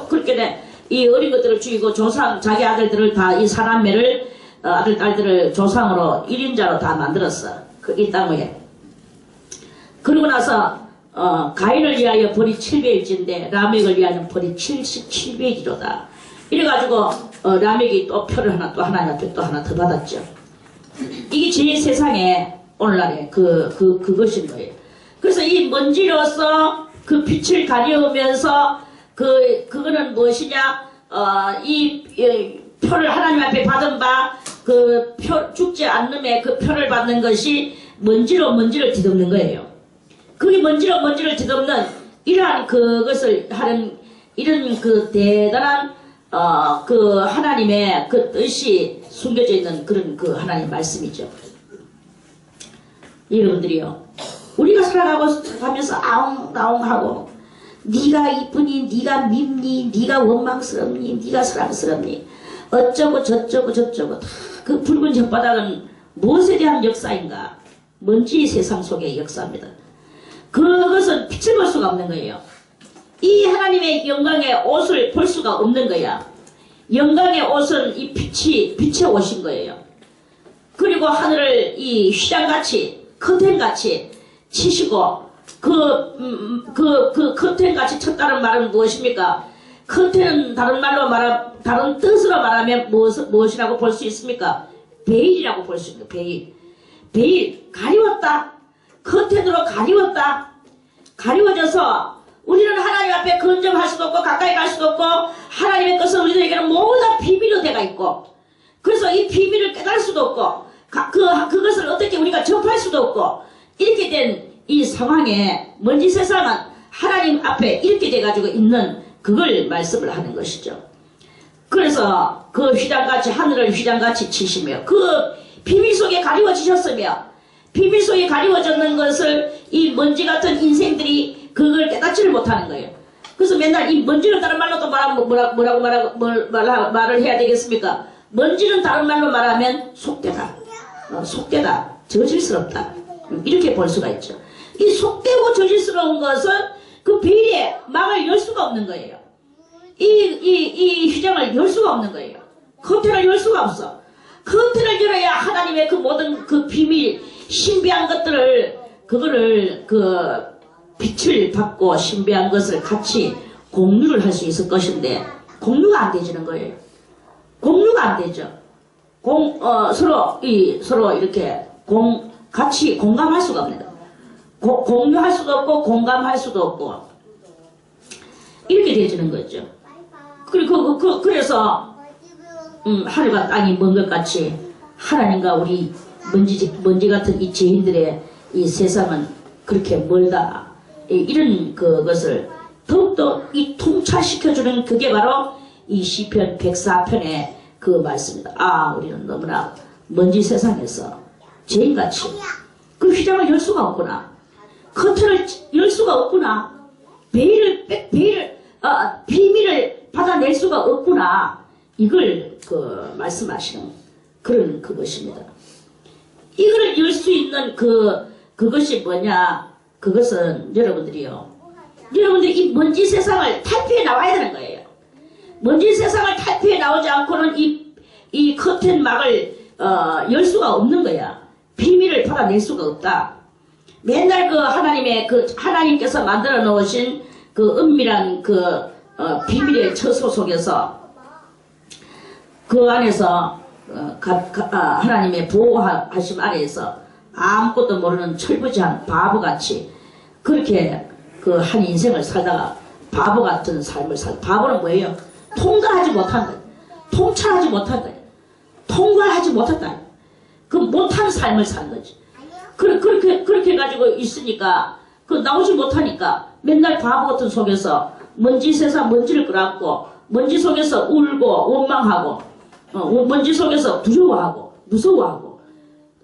그렇게 이 어린 것들을 죽이고 자기 아들들을 다 이 사람매를 딸들을 조상으로 1인자로 다 만들었어. 이 땅 위에. 그러고 나서 가인을 위하여 벌이 700일째인데 라멕을 위하여 벌이 77배이로다. 이래가지고 라멕이 또 표를 또 하나님 앞에 또 하나 더 받았죠. 이게 제 세상에 오늘날의 그것인 거예요. 그래서 이 먼지로서 그 빛을 가려우면서 그거는 무엇이냐? 이 표를 하나님 앞에 받은 바 죽지 않음에 그 표를 받는 것이 먼지를 뒤덮는 거예요. 그게 먼지를 뒤덮는 이러한 그것을 하는 이런 대단한 하나님의 그 뜻이 숨겨져 있는 그런 하나님 말씀이죠. 여러분들이요, 우리가 살아가면서 아웅아웅하고 네가 이쁘니, 네가 밉니, 네가 원망스럽니, 네가 사랑스럽니, 어쩌고 저쩌고 다 그 붉은 혓바닥은 무엇에 대한 역사인가? 먼지 세상 속의 역사입니다. 그것은 빛을 볼 수가 없는 거예요. 이 하나님의 영광의 옷을 볼 수가 없는 거야. 영광의 옷은 이 빛의 옷인 거예요. 그리고 하늘을 이 휘장같이 커튼같이 치시고 커튼같이 쳤다는 말은 무엇입니까? 커튼은 다른 뜻으로 말하면 무엇이라고 볼 수 있습니까? 베일이라고 볼 수 있습니다. 베일 가리웠다. 커튼으로 가리워져서 우리는 하나님 앞에 건정할 수도 없고 가까이 갈 수도 없고, 하나님의 것은 우리들에게는 모두 다 비밀로 되어 있고, 그래서 이 비밀을 깨달을 수도 없고 그것을 어떻게 우리가 접할 수도 없고, 이렇게 된 이 상황에 먼지 세상은 하나님 앞에 이렇게 돼가지고 있는 그걸 말씀을 하는 것이죠. 그래서 그 휘장같이 하늘을 휘장같이 치시며 그 비밀 속에 가리워지셨으며, 비밀 속에 가리워졌는 것을 이 먼지 같은 인생들이 그걸 깨닫지를 못하는 거예요. 그래서 맨날 이 먼지는 다른 말로 또 말을 해야 되겠습니까? 먼지는 다른 말로 말하면 속되다, 저질스럽다, 이렇게 볼 수가 있죠. 이 속되고 저질스러운 것은 그 베일의 막을 열 수가 없는 거예요. 이 휘장을 열 수가 없는 거예요. 커튼을 열 수가 없어. 커튼을 열어야 하나님의 그 모든 그 비밀, 신비한 것들을, 그거를 빛을 받고 신비한 것을 같이 공유를 할 수 있을 것인데 공유가 안 되지는 거예요. 공유가 안 되죠. 서로 이렇게 같이 공감할 수가 없습니다. 공유할 수도 없고 공감할 수도 없고 이렇게 되지는 거죠. 그래서 하늘과 땅이 먼 것 같이 하나님과 우리 먼지 같은 이 죄인들의 이 세상은 그렇게 멀다. 이런 그것을 더욱더 이 통찰시켜주는 그게 바로 이 시편 104편의 그 말씀입니다. 우리는 너무나 먼지 세상에서 죄인같이 그 휘장을 열 수가 없구나. 커튼을 열 수가 없구나. 비밀을 받아낼 수가 없구나. 이걸 말씀하시는 그런 그것입니다. 이거를 열 수 있는 그것이 뭐냐? 그것은 여러분들이 이 먼지 세상을 탈피해 나와야 되는 거예요. 먼지 세상을 탈피해 나오지 않고는 이 커튼 막을 열 수가 없는 거야. 비밀을 받아낼 수가 없다. 맨날 하나님께서 만들어 놓으신 그 은밀한 비밀의 처소 속에서 그 안에서 하나님의 보호하심 아래에서 아무것도 모르는 철부지한 바보같이 그렇게 한 인생을 살다가 바보 같은 삶을 바보는 뭐예요? 통달하지 못한 거예요. 통찰하지 못한 거예요. 통달하지 못했다. 못한 삶을 산 거지. 그렇게 해가지고 있으니까 나오지 못하니까 맨날 바보 같은 속에서 먼지 세상 먼지를 끌어안고 먼지 속에서 울고 원망하고 먼지 속에서 두려워하고 무서워하고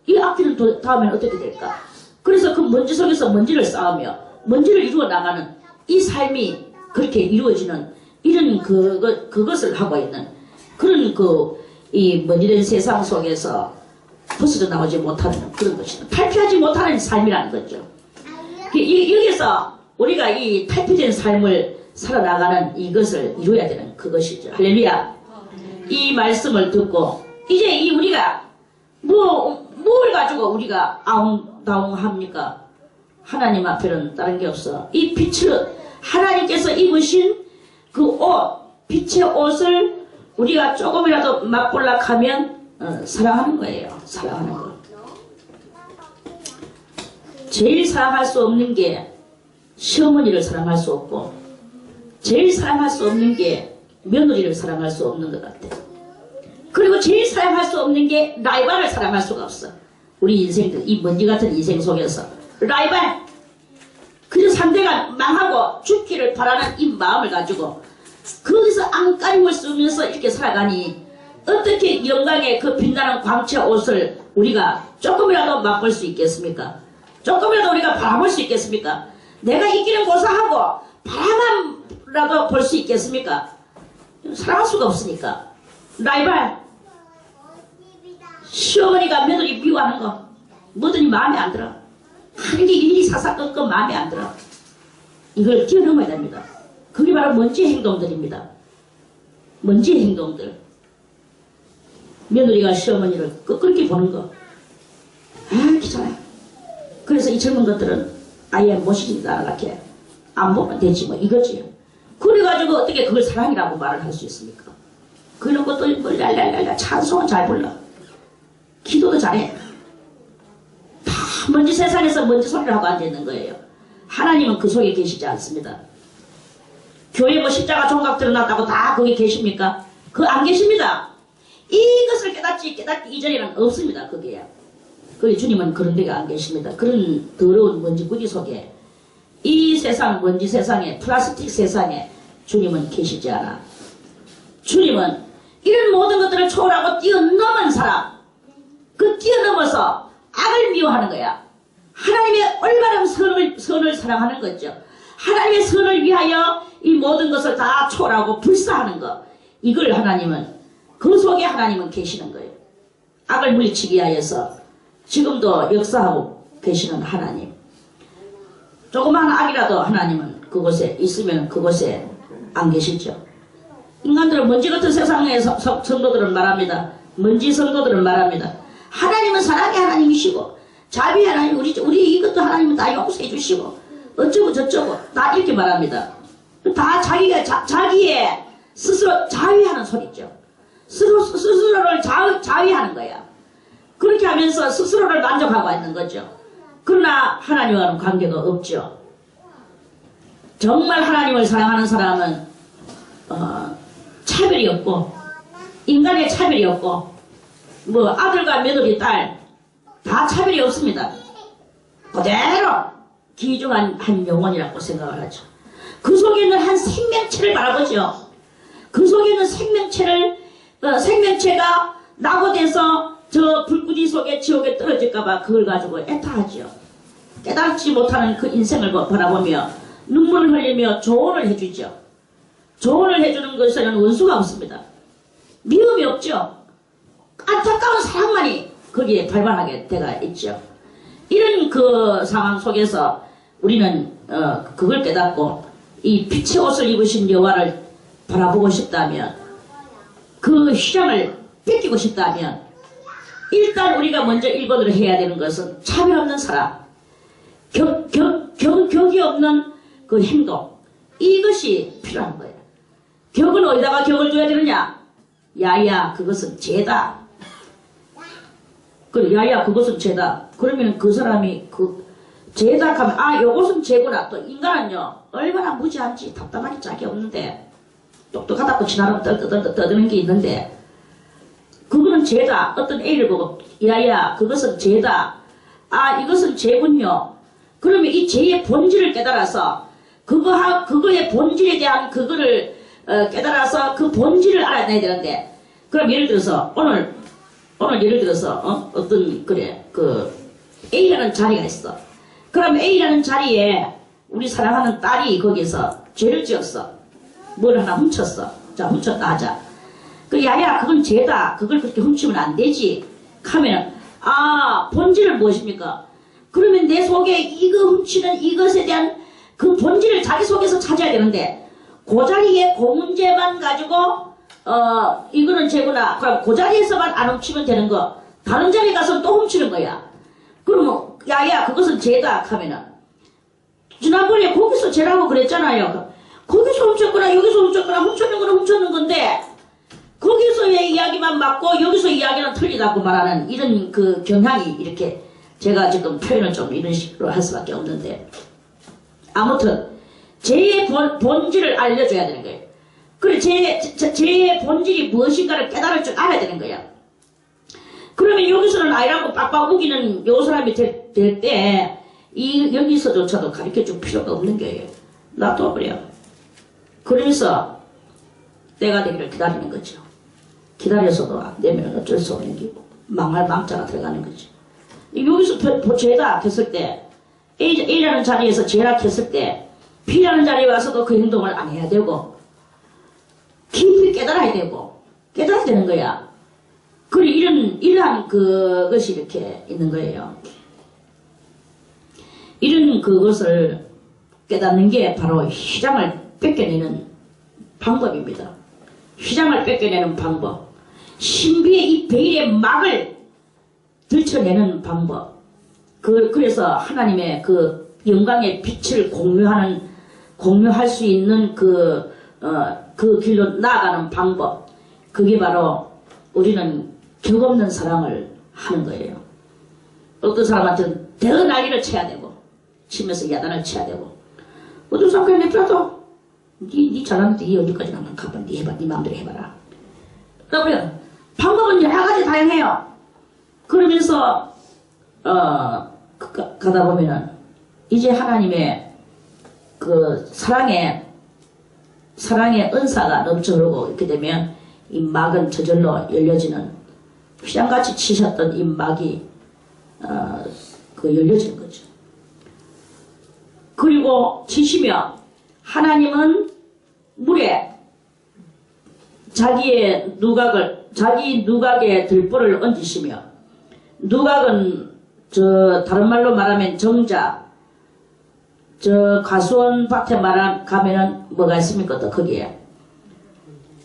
이 악기는 다음에는 어떻게 될까? 그래서 그 먼지 속에서 먼지를 쌓으며 먼지를 이루어 나가는 이 삶이 그렇게 이루어지는 이런 그것을 하고 있는 그런 이 먼지된 세상 속에서 벗어져 나오지 못하는 그런 것이다. 탈피하지 못하는 삶이라는 거죠. 여기서 우리가 이 탈피된 삶을 살아나가는 이것을 이루어야 되는 그것이죠. 할렐루야. 이 말씀을 듣고 이제 우리가 뭘 가지고 우리가 아웅다웅합니까? 하나님 앞에는 다른 게 없어. 이 빛을 하나님께서 입으신 그 옷, 빛의 옷을 우리가 조금이라도 맛볼락 하면 사랑하는 거예요. 사랑하는 거. 제일 사랑할 수 없는 게 시어머니를 사랑할 수 없고 제일 사랑할 수 없는 게 며느리를 사랑할 수 없는 것 같아. 그리고 제일 사랑할 수 없는 게 라이벌을 사랑할 수가 없어. 우리 인생들 이 먼지 같은 인생 속에서 라이벌 그래서 상대가 망하고 죽기를 바라는 이 마음을 가지고 거기서 안간힘을 쓰면서 이렇게 살아가니 어떻게 영광의 그 빛나는 광채 옷을 우리가 조금이라도 맛볼 수 있겠습니까? 조금이라도 우리가 바라볼 수 있겠습니까? 내가 이기는 고사하고 바라만라도 볼 수 있겠습니까? 사랑할 수가 없으니까. 라이벌 시어머니가 며느리 미워하는 거 뭐든지 마음에 안 들어. 하는 게 일일이 사사건건 마음에 안 들어. 이걸 뛰어넘어야 됩니다. 그게 바로 먼지의 행동들입니다. 먼지의 행동들. 며느리가 시어머니를 그렇게 보는 거. 귀찮아요. 그래서 이 젊은 것들은 아예 모시지 않게 안 보면 되지 뭐 이거지. 그래가지고 어떻게 그걸 사랑이라고 말을 할 수 있습니까? 그런 것도 랄랄랄라 찬송은 잘 불러. 기도도 잘해. 다 먼지 세상에서 먼지 소리를 하고 앉아있는 거예요. 하나님은 그 속에 계시지 않습니다. 교회 십자가 종각 드러났다고 다 거기 계십니까? 안 계십니다. 이것을 깨닫기 이전에는 없습니다. 거기에. 주님은 그런 데가 안 계십니다. 그런 더러운 먼지구리 속에 이 세상 먼지 세상에 플라스틱 세상에 주님은 계시지 않아. 주님은 이런 모든 것들을 초월하고 뛰어넘은 사람, 뛰어넘어서 악을 미워하는 거야. 하나님의 올바른 선을 사랑하는 거죠. 하나님의 선을 위하여 이 모든 것을 다 초월하고 불사하는 것. 이걸 하나님은 그 속에 하나님은 계시는 거예요. 악을 물리치기 위하여서 지금도 역사하고 계시는 하나님. 조그마한 악이라도 하나님은 그곳에 있으면 그곳에 안 계시죠. 인간들은 먼지 같은 세상의 성도들은 말합니다. 먼지 성도들은 말합니다. 하나님은 사랑의 하나님이시고 자비의 하나님, 우리 이것도 하나님은 다 용서해 주시고 어쩌고 저쩌고 다 이렇게 말합니다. 다 자기의 스스로 자위하는 소리죠. 스스로를 자위하는 거야. 그렇게 하면서 스스로를 만족하고 있는 거죠. 그러나 하나님과는 관계가 없죠. 정말 하나님을 사랑하는 사람은 차별이 없고 인간의 차별이 없고 뭐 아들과 며느리 딸 다 차별이 없습니다. 그대로 귀중한 한 영혼이라고 생각을 하죠. 그 속에 있는 한 생명체를 바라보죠. 그 속에 있는 생명체가 낙오돼서 저 불구지 속에 지옥에 떨어질까봐 그걸 가지고 애타하죠. 깨닫지 못하는 그 인생을 바라보며 눈물을 흘리며 조언을 해주죠. 조언을 해주는 것에는 원수가 없습니다. 미움이 없죠. 안타까운 사랑만이 거기에 발반하게 되가 있죠. 이런 그 상황 속에서 우리는 그걸 깨닫고 이 빛의 옷을 입으신 여호와를 바라보고 싶다면, 그 휘장을 뺏기고 싶다면 일단 우리가 먼저 1번으로 해야 되는 것은 차별 없는 사랑, 격이 없는 그 행동, 이것이 필요한 거예요. 격은 어디다가 격을 줘야 되느냐? 야야 그것은 죄다. 그래, 야야 그것은 죄다. 그러면 그 사람이 그 죄다 하면 아 요것은 죄구나. 또 인간은요 얼마나 무지한지 답답하니 짝이 없는데 똑똑하다고 지나가면 떠드는 게 있는데 그거는 죄다. 어떤 애를 보고 야야 그것은 죄다. 아 이것은 죄군요. 그러면 이 죄의 본질을 깨달아서 그거의 본질에 대한 그거를 깨달아서 그 본질을 알아내야 되는데, 그럼 예를 들어서 오늘 예를 들어서 어떤 그래 그 A라는 자리가 있어. 그럼 A라는 자리에 우리 사랑하는 딸이 거기서 죄를 지었어. 뭘 하나 훔쳤어. 자 훔쳤다 하자. 그 야야 그건 죄다. 그걸 그렇게 훔치면 안 되지. 하면 아 본질은 무엇입니까? 그러면 내 속에 이거 훔치는 이것에 대한 그 본질을 자기 속에서 찾아야 되는데, 그 자리에 그 문제만 가지고 이거는 죄구나. 그럼 그 자리에서만 안 훔치면 되는 거. 다른 자리에 가서 또 훔치는 거야. 그러면 야야 그것은 죄다 하면은 지난번에 거기서 죄라고 그랬잖아요. 거기서 훔쳤거나 여기서 훔쳤거나 훔쳤는 거는 훔쳤는 건데 거기서의 이야기만 맞고 여기서 이야기는 틀리다고 말하는 이런 그 경향이 이렇게 제가 지금 표현을 좀 이런 식으로 할 수밖에 없는데, 아무튼 죄의 본질을 알려줘야 되는 거예요. 그래 죄의 본질이 무엇인가를 깨달을 줄 알아야 되는 거야. 그러면 여기서는 아이라고 빡빡 우기는 요 사람이 될 때 여기서조차도 가르쳐줄 필요가 없는 거예요. 놔둬버려. 그러면서 때가 되기를 기다리는 거죠. 기다려서도 안 되면 어쩔 수 없는 기고 망할 망자가 들어가는 거죠. 여기서 죄다 했을 때 A라는 자리에서 죄라 했을 때 B라는 자리에 와서도 그 행동을 안 해야 되고 깊이 깨달아야 되고 깨달아야 되는 거야. 그리고 이러한 그것이 이렇게 있는 거예요. 이런 그것을 깨닫는 게 바로 휘장을 뺏겨내는 방법입니다. 휘장을 뺏겨내는 방법, 신비의 이 베일의 막을 들춰내는 방법. 그래서 하나님의 그 영광의 빛을 공유할 수 있는 그 길로 나아가는 방법. 그게 바로 우리는 격 없는 사랑을 하는 거예요. 어떤 사람한테는 더 난리를 쳐야 되고, 치면서 야단을 쳐야 되고, 어떤 사람 그냥 내버려둬. 니 잘하는데 니 어디까지 가면 가봐. 니 해봐. 니 마음대로 해봐라. 그러면 방법은 여러 가지 다양해요. 그러면서 가다 보면은 이제 하나님의 그 사랑의 은사가 넘쳐 흐르고 이렇게 되면 이 막은 저절로 열려지는, 휘장같이 치셨던 이 막이 열려지는 거죠. 그리고 치시며 하나님은 물에 자기 누각에 들보를 얹으시며, 누각은 다른 말로 말하면 정자, 가수원 밭에 가면은 뭐가 있습니까? 또 거기에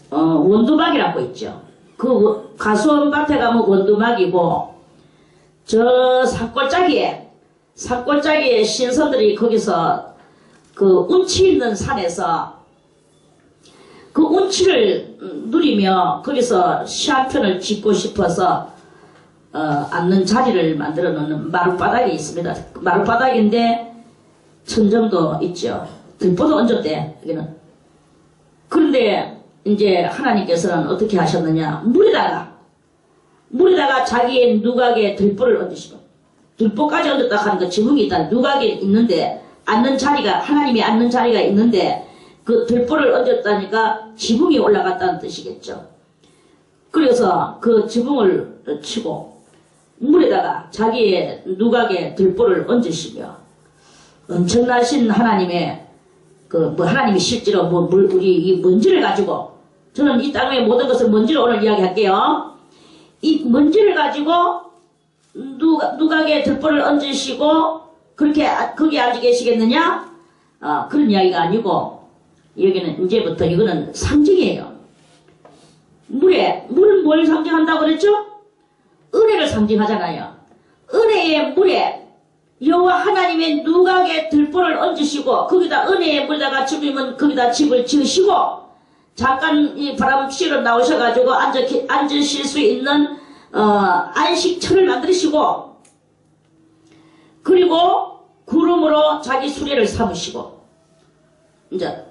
원두막이라고 있죠. 그 가수원 밭에 가면 원두막이고, 산골짜기에 신선들이 거기서 그 운치 있는 산에서 그 운치를 누리며 거기서 시 한 편을 짓고 싶어서 앉는 자리를 만들어 놓는 마룻바닥이 있습니다. 마룻바닥인데 천정도 있죠. 들보도 얹었대. 여기는. 그런데 이제 하나님께서는 어떻게 하셨느냐? 물에다가 자기의 누각에 들보를 얹으시고, 들보까지 얹었다 하는 거 지붕이 일단 누각에 있는데, 앉는 자리가, 하나님이 앉는 자리가 있는데 그 들보를 얹었다니까 지붕이 올라갔다는 뜻이겠죠. 그래서 그 지붕을 치고 물에다가 자기의 누각에 들보를 얹으시며, 엄청나신 하나님의 하나님이 실제로 우리 이 먼지를 가지고, 저는 이 땅의 모든 것을 먼지로 오늘 이야기할게요. 이 먼지를 가지고 누각에 들보를 얹으시고 그렇게 거기 앉아 계시겠느냐? 그런 이야기가 아니고, 여기는 이제부터 이거는 상징이에요. 물은 뭘 상징한다고 그랬죠? 은혜를 상징하잖아요. 은혜의 물에 여호와 하나님의 누각에 들보를 얹으시고 거기다 은혜의 물에다가 집이면 거기다 집을 지으시고 잠깐 이 바람 쐬러 나오셔가지고 앉으실 수 있는 안식처를 만드시고, 그리고 구름으로 자기 수레를 삼으시고, 이제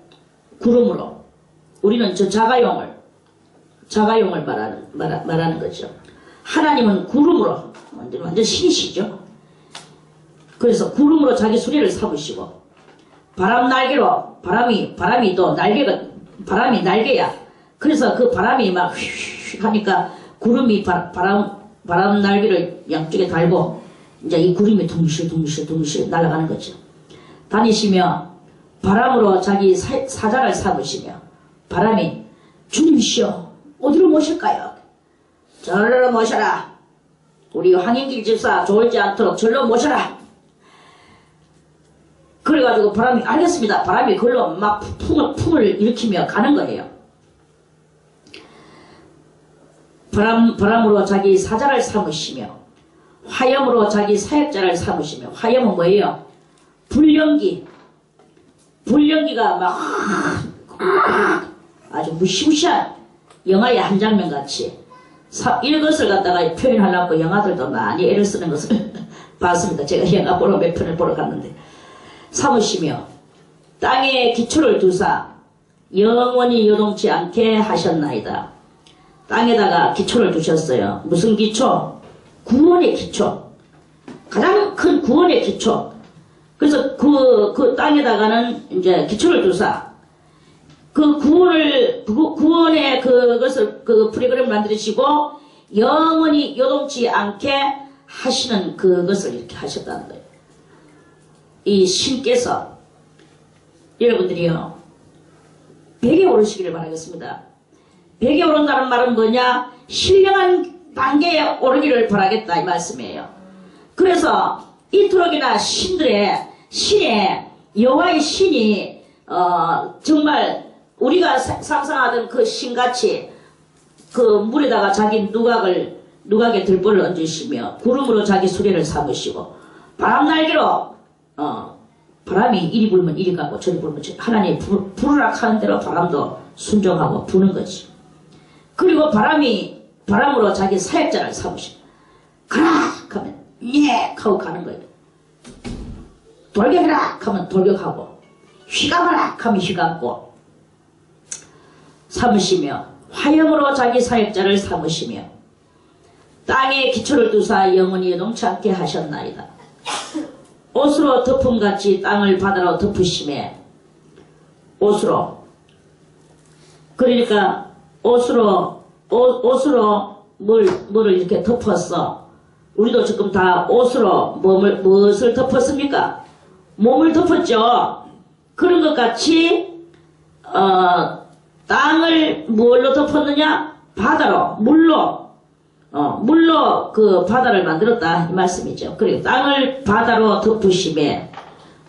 구름으로 우리는 저 자가용을 말하는 거죠. 하나님은 구름으로 완전 신이시죠. 그래서 구름으로 자기 수레를 삼으시고, 바람 날개로 바람이 또 바람이 날개야. 그래서 그 바람이 막 휘휘 하니까 구름이 바람 날개를 양쪽에 달고 이제 이 구름이 둥실둥실 날아가는 거죠. 다니시며 바람으로 자기 사자를 삼으시며, 바람이 주님이시여 어디로 모실까요? 절로 모셔라. 우리 황인길 집사 졸지 않도록 절로 모셔라. 그래가지고 바람이 알겠습니다. 바람이 그걸로 막 풍을 일으키며 가는 거예요. 바람으로 자기 사자를 삼으시며 화염으로 자기 사역자를 삼으시며, 화염은 뭐예요? 불연기가 막 아주 무시무시한 영화의 한 장면 같이 이것을 갖다가 표현하려고 영화들도 많이 애를 쓰는 것을 봤습니다. 제가 영화 보러 몇 편을 보러 갔는데, 삼으시며 땅에 기초를 두사 영원히 요동치 않게 하셨나이다. 땅에다가 기초를 두셨어요. 무슨 기초? 구원의 기초. 가장 큰 구원의 기초. 그래서 그 땅에다가는 이제 기초를 두사 그 구원의 그것을 프로그램을 만드시고 영원히 요동치 않게 하시는 그것을 이렇게 하셨다는 거예요. 이 신께서 여러분들이요, 벽에 오르시기를 바라겠습니다. 벽에 오른다는 말은 뭐냐? 신령한 단계에 오르기를 바라겠다 이 말씀이에요. 그래서 이토록이나 신의 여호와의 신이 정말 우리가 상상하던 그 신같이 그 물에다가 자기 누각에 들보를 얹으시며 구름으로 자기 수레를 삼으시고 바람 날개로 바람이 이리 불면 이리 가고 저리 불면 저리, 하나님이 부르라 하는 대로 바람도 순종하고 부는 거지. 그리고 바람으로 자기 사역자를 삼으시고 가라 하면 예 하고 가는 거예요. 돌격해라 하면 돌격하고 휘감아라 하면 휘감고 삼으시며, 화염으로 자기 사역자를 삼으시며 땅에 기초를 두사 영원히 요동치 않게 하셨나이다. 옷으로 덮음같이 땅을 바다로 덮으시매, 옷으로, 그러니까 옷으로 뭐를 이렇게 덮었어. 우리도 지금 다 옷으로 무엇을 덮었습니까? 몸을 덮었죠. 그런 것 같이 땅을 뭘로 덮었느냐? 바다로, 물로 그 바다를 만들었다 이 말씀이죠. 그리고 땅을 바다로 덮으심에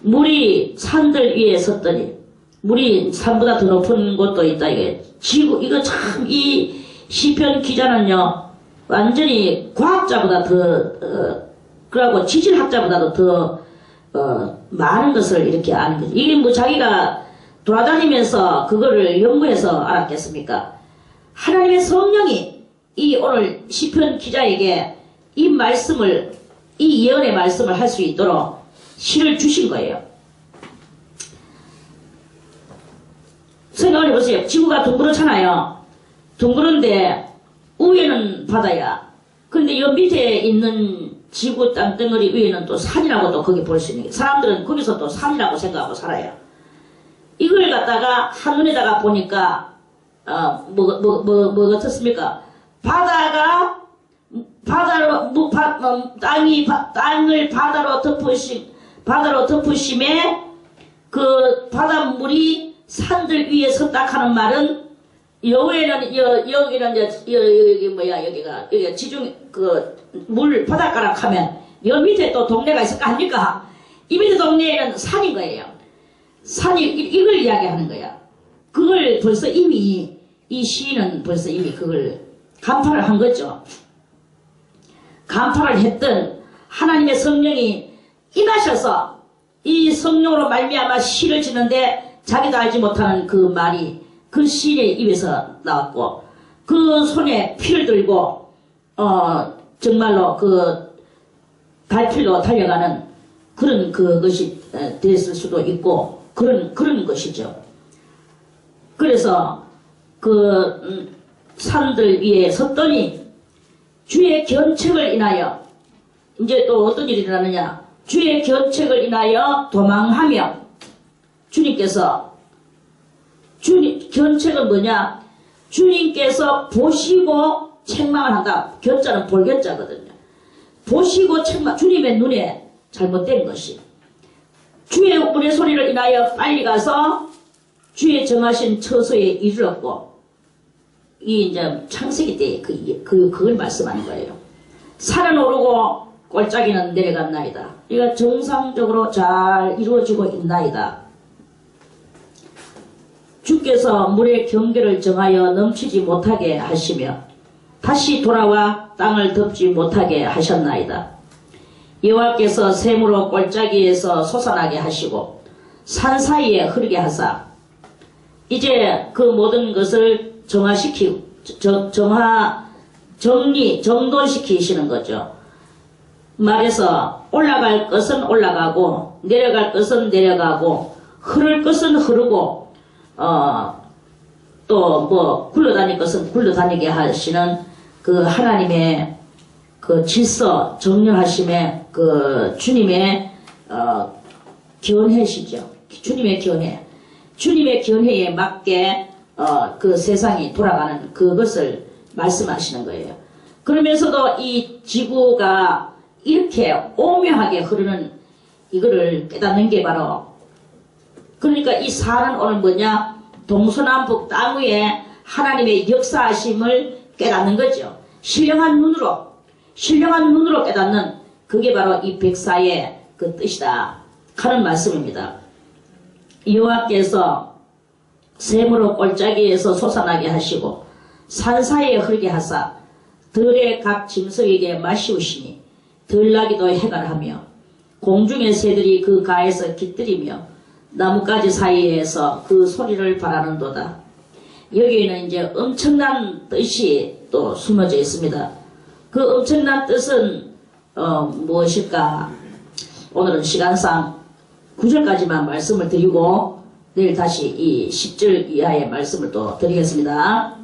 물이 산들 위에 섰더니, 물이 산보다 더 높은 곳도 있다. 이게 지구, 이거 참 이 시편 기자는요 완전히 과학자보다 그러고 지질학자보다도 더 많은 것을 이렇게 아는 거죠. 이게 뭐 자기가 돌아다니면서 그거를 연구해서 알았겠습니까? 하나님의 성령이 이 오늘 시편 기자에게 이 말씀을, 이 예언의 말씀을 할 수 있도록 시를 주신 거예요. 생각을 해보세요. 지구가 둥그렇잖아요. 둥그런데 위에는 바다야. 근데 여 밑에 있는 지구 땅덩어리 위에는 또 산이라고 또 거기 볼 수 있는 게, 사람들은 거기서 또 산이라고 생각하고 살아요. 이걸 갖다가 한눈에다가 보니까 뭐 같았습니까? 바다가 바다로 땅을 바다로 덮으심에 그 바닷물이 산들 위에 섰다 하는 말은, 여기는 여기 뭐야, 여기가 지중 그 물 바닷가락 하면 여 밑에 또 동네가 있을 거 아닙니까? 이 밑에 동네에는 산인 거예요. 산이 이걸 이야기하는 거야. 그걸 벌써 이미 이 시인은 벌써 이미 그걸 간파를 한 거죠. 간파를 했던 하나님의 성령이 임하셔서 이 성령으로 말미암아 시를 지는데 자기도 알지 못하는 그 말이 그 시인의 입에서 나왔고, 그 손에 피를 들고 정말로 그 발길로 달려가는 그런 그것이 됐을 수도 있고, 그런 것이죠. 그래서 그 산들 위에 섰더니 주의 견책을 인하여, 이제 또 어떤 일이 일어나느냐, 주의 견책을 인하여 도망하며, 주님께서, 견책은 뭐냐, 주님께서 보시고 책망을 한다. 견자는 볼견자거든요. 보시고 책망, 주님의 눈에 잘못된 것이, 주의 문의 소리를 인하여 빨리 가서 주의 정하신 처소에 이르렀고, 이 이제 창세기 때 그걸 말씀하는 거예요. 산은 오르고 골짜기는 내려갔나이다. 이가 정상적으로 잘 이루어지고 있나이다. 주께서 물의 경계를 정하여 넘치지 못하게 하시며 다시 돌아와 땅을 덮지 못하게 하셨나이다. 여호와께서 샘으로 골짜기에서 솟아나게 하시고 산 사이에 흐르게 하사, 이제 그 모든 것을 정돈시키시는 거죠. 말해서 올라갈 것은 올라가고 내려갈 것은 내려가고 흐를 것은 흐르고 또 뭐 굴러다닐 것은 굴러다니게 하시는 그 하나님의 그 질서 정렬하심의 그 주님의 견해시죠. 주님의 견해에 맞게 그 세상이 돌아가는 그것을 말씀하시는 거예요. 그러면서도 이 지구가 이렇게 오묘하게 흐르는 이거를 깨닫는 게 바로, 그러니까 이 산은 오늘 뭐냐, 동서남북 땅 위에 하나님의 역사하심을 깨닫는 거죠. 신령한 눈으로 깨닫는, 그게 바로 이 백사의 그 뜻이다 하는 말씀입니다. 여호와께서 샘으로 골짜기에서 솟아나게 하시고 산 사이에 흐르게 하사 들의 각 짐승에게 마시우시니 들나기도 해갈하며 공중의 새들이 그 가에서 깃들이며 나뭇가지 사이에서 그 소리를 바라는도다. 여기에는 이제 엄청난 뜻이 또 숨어져 있습니다. 그 엄청난 뜻은 무엇일까? 오늘은 시간상 9절까지만 말씀을 드리고 내일 다시 이 10절 이하의 말씀을 또 드리겠습니다.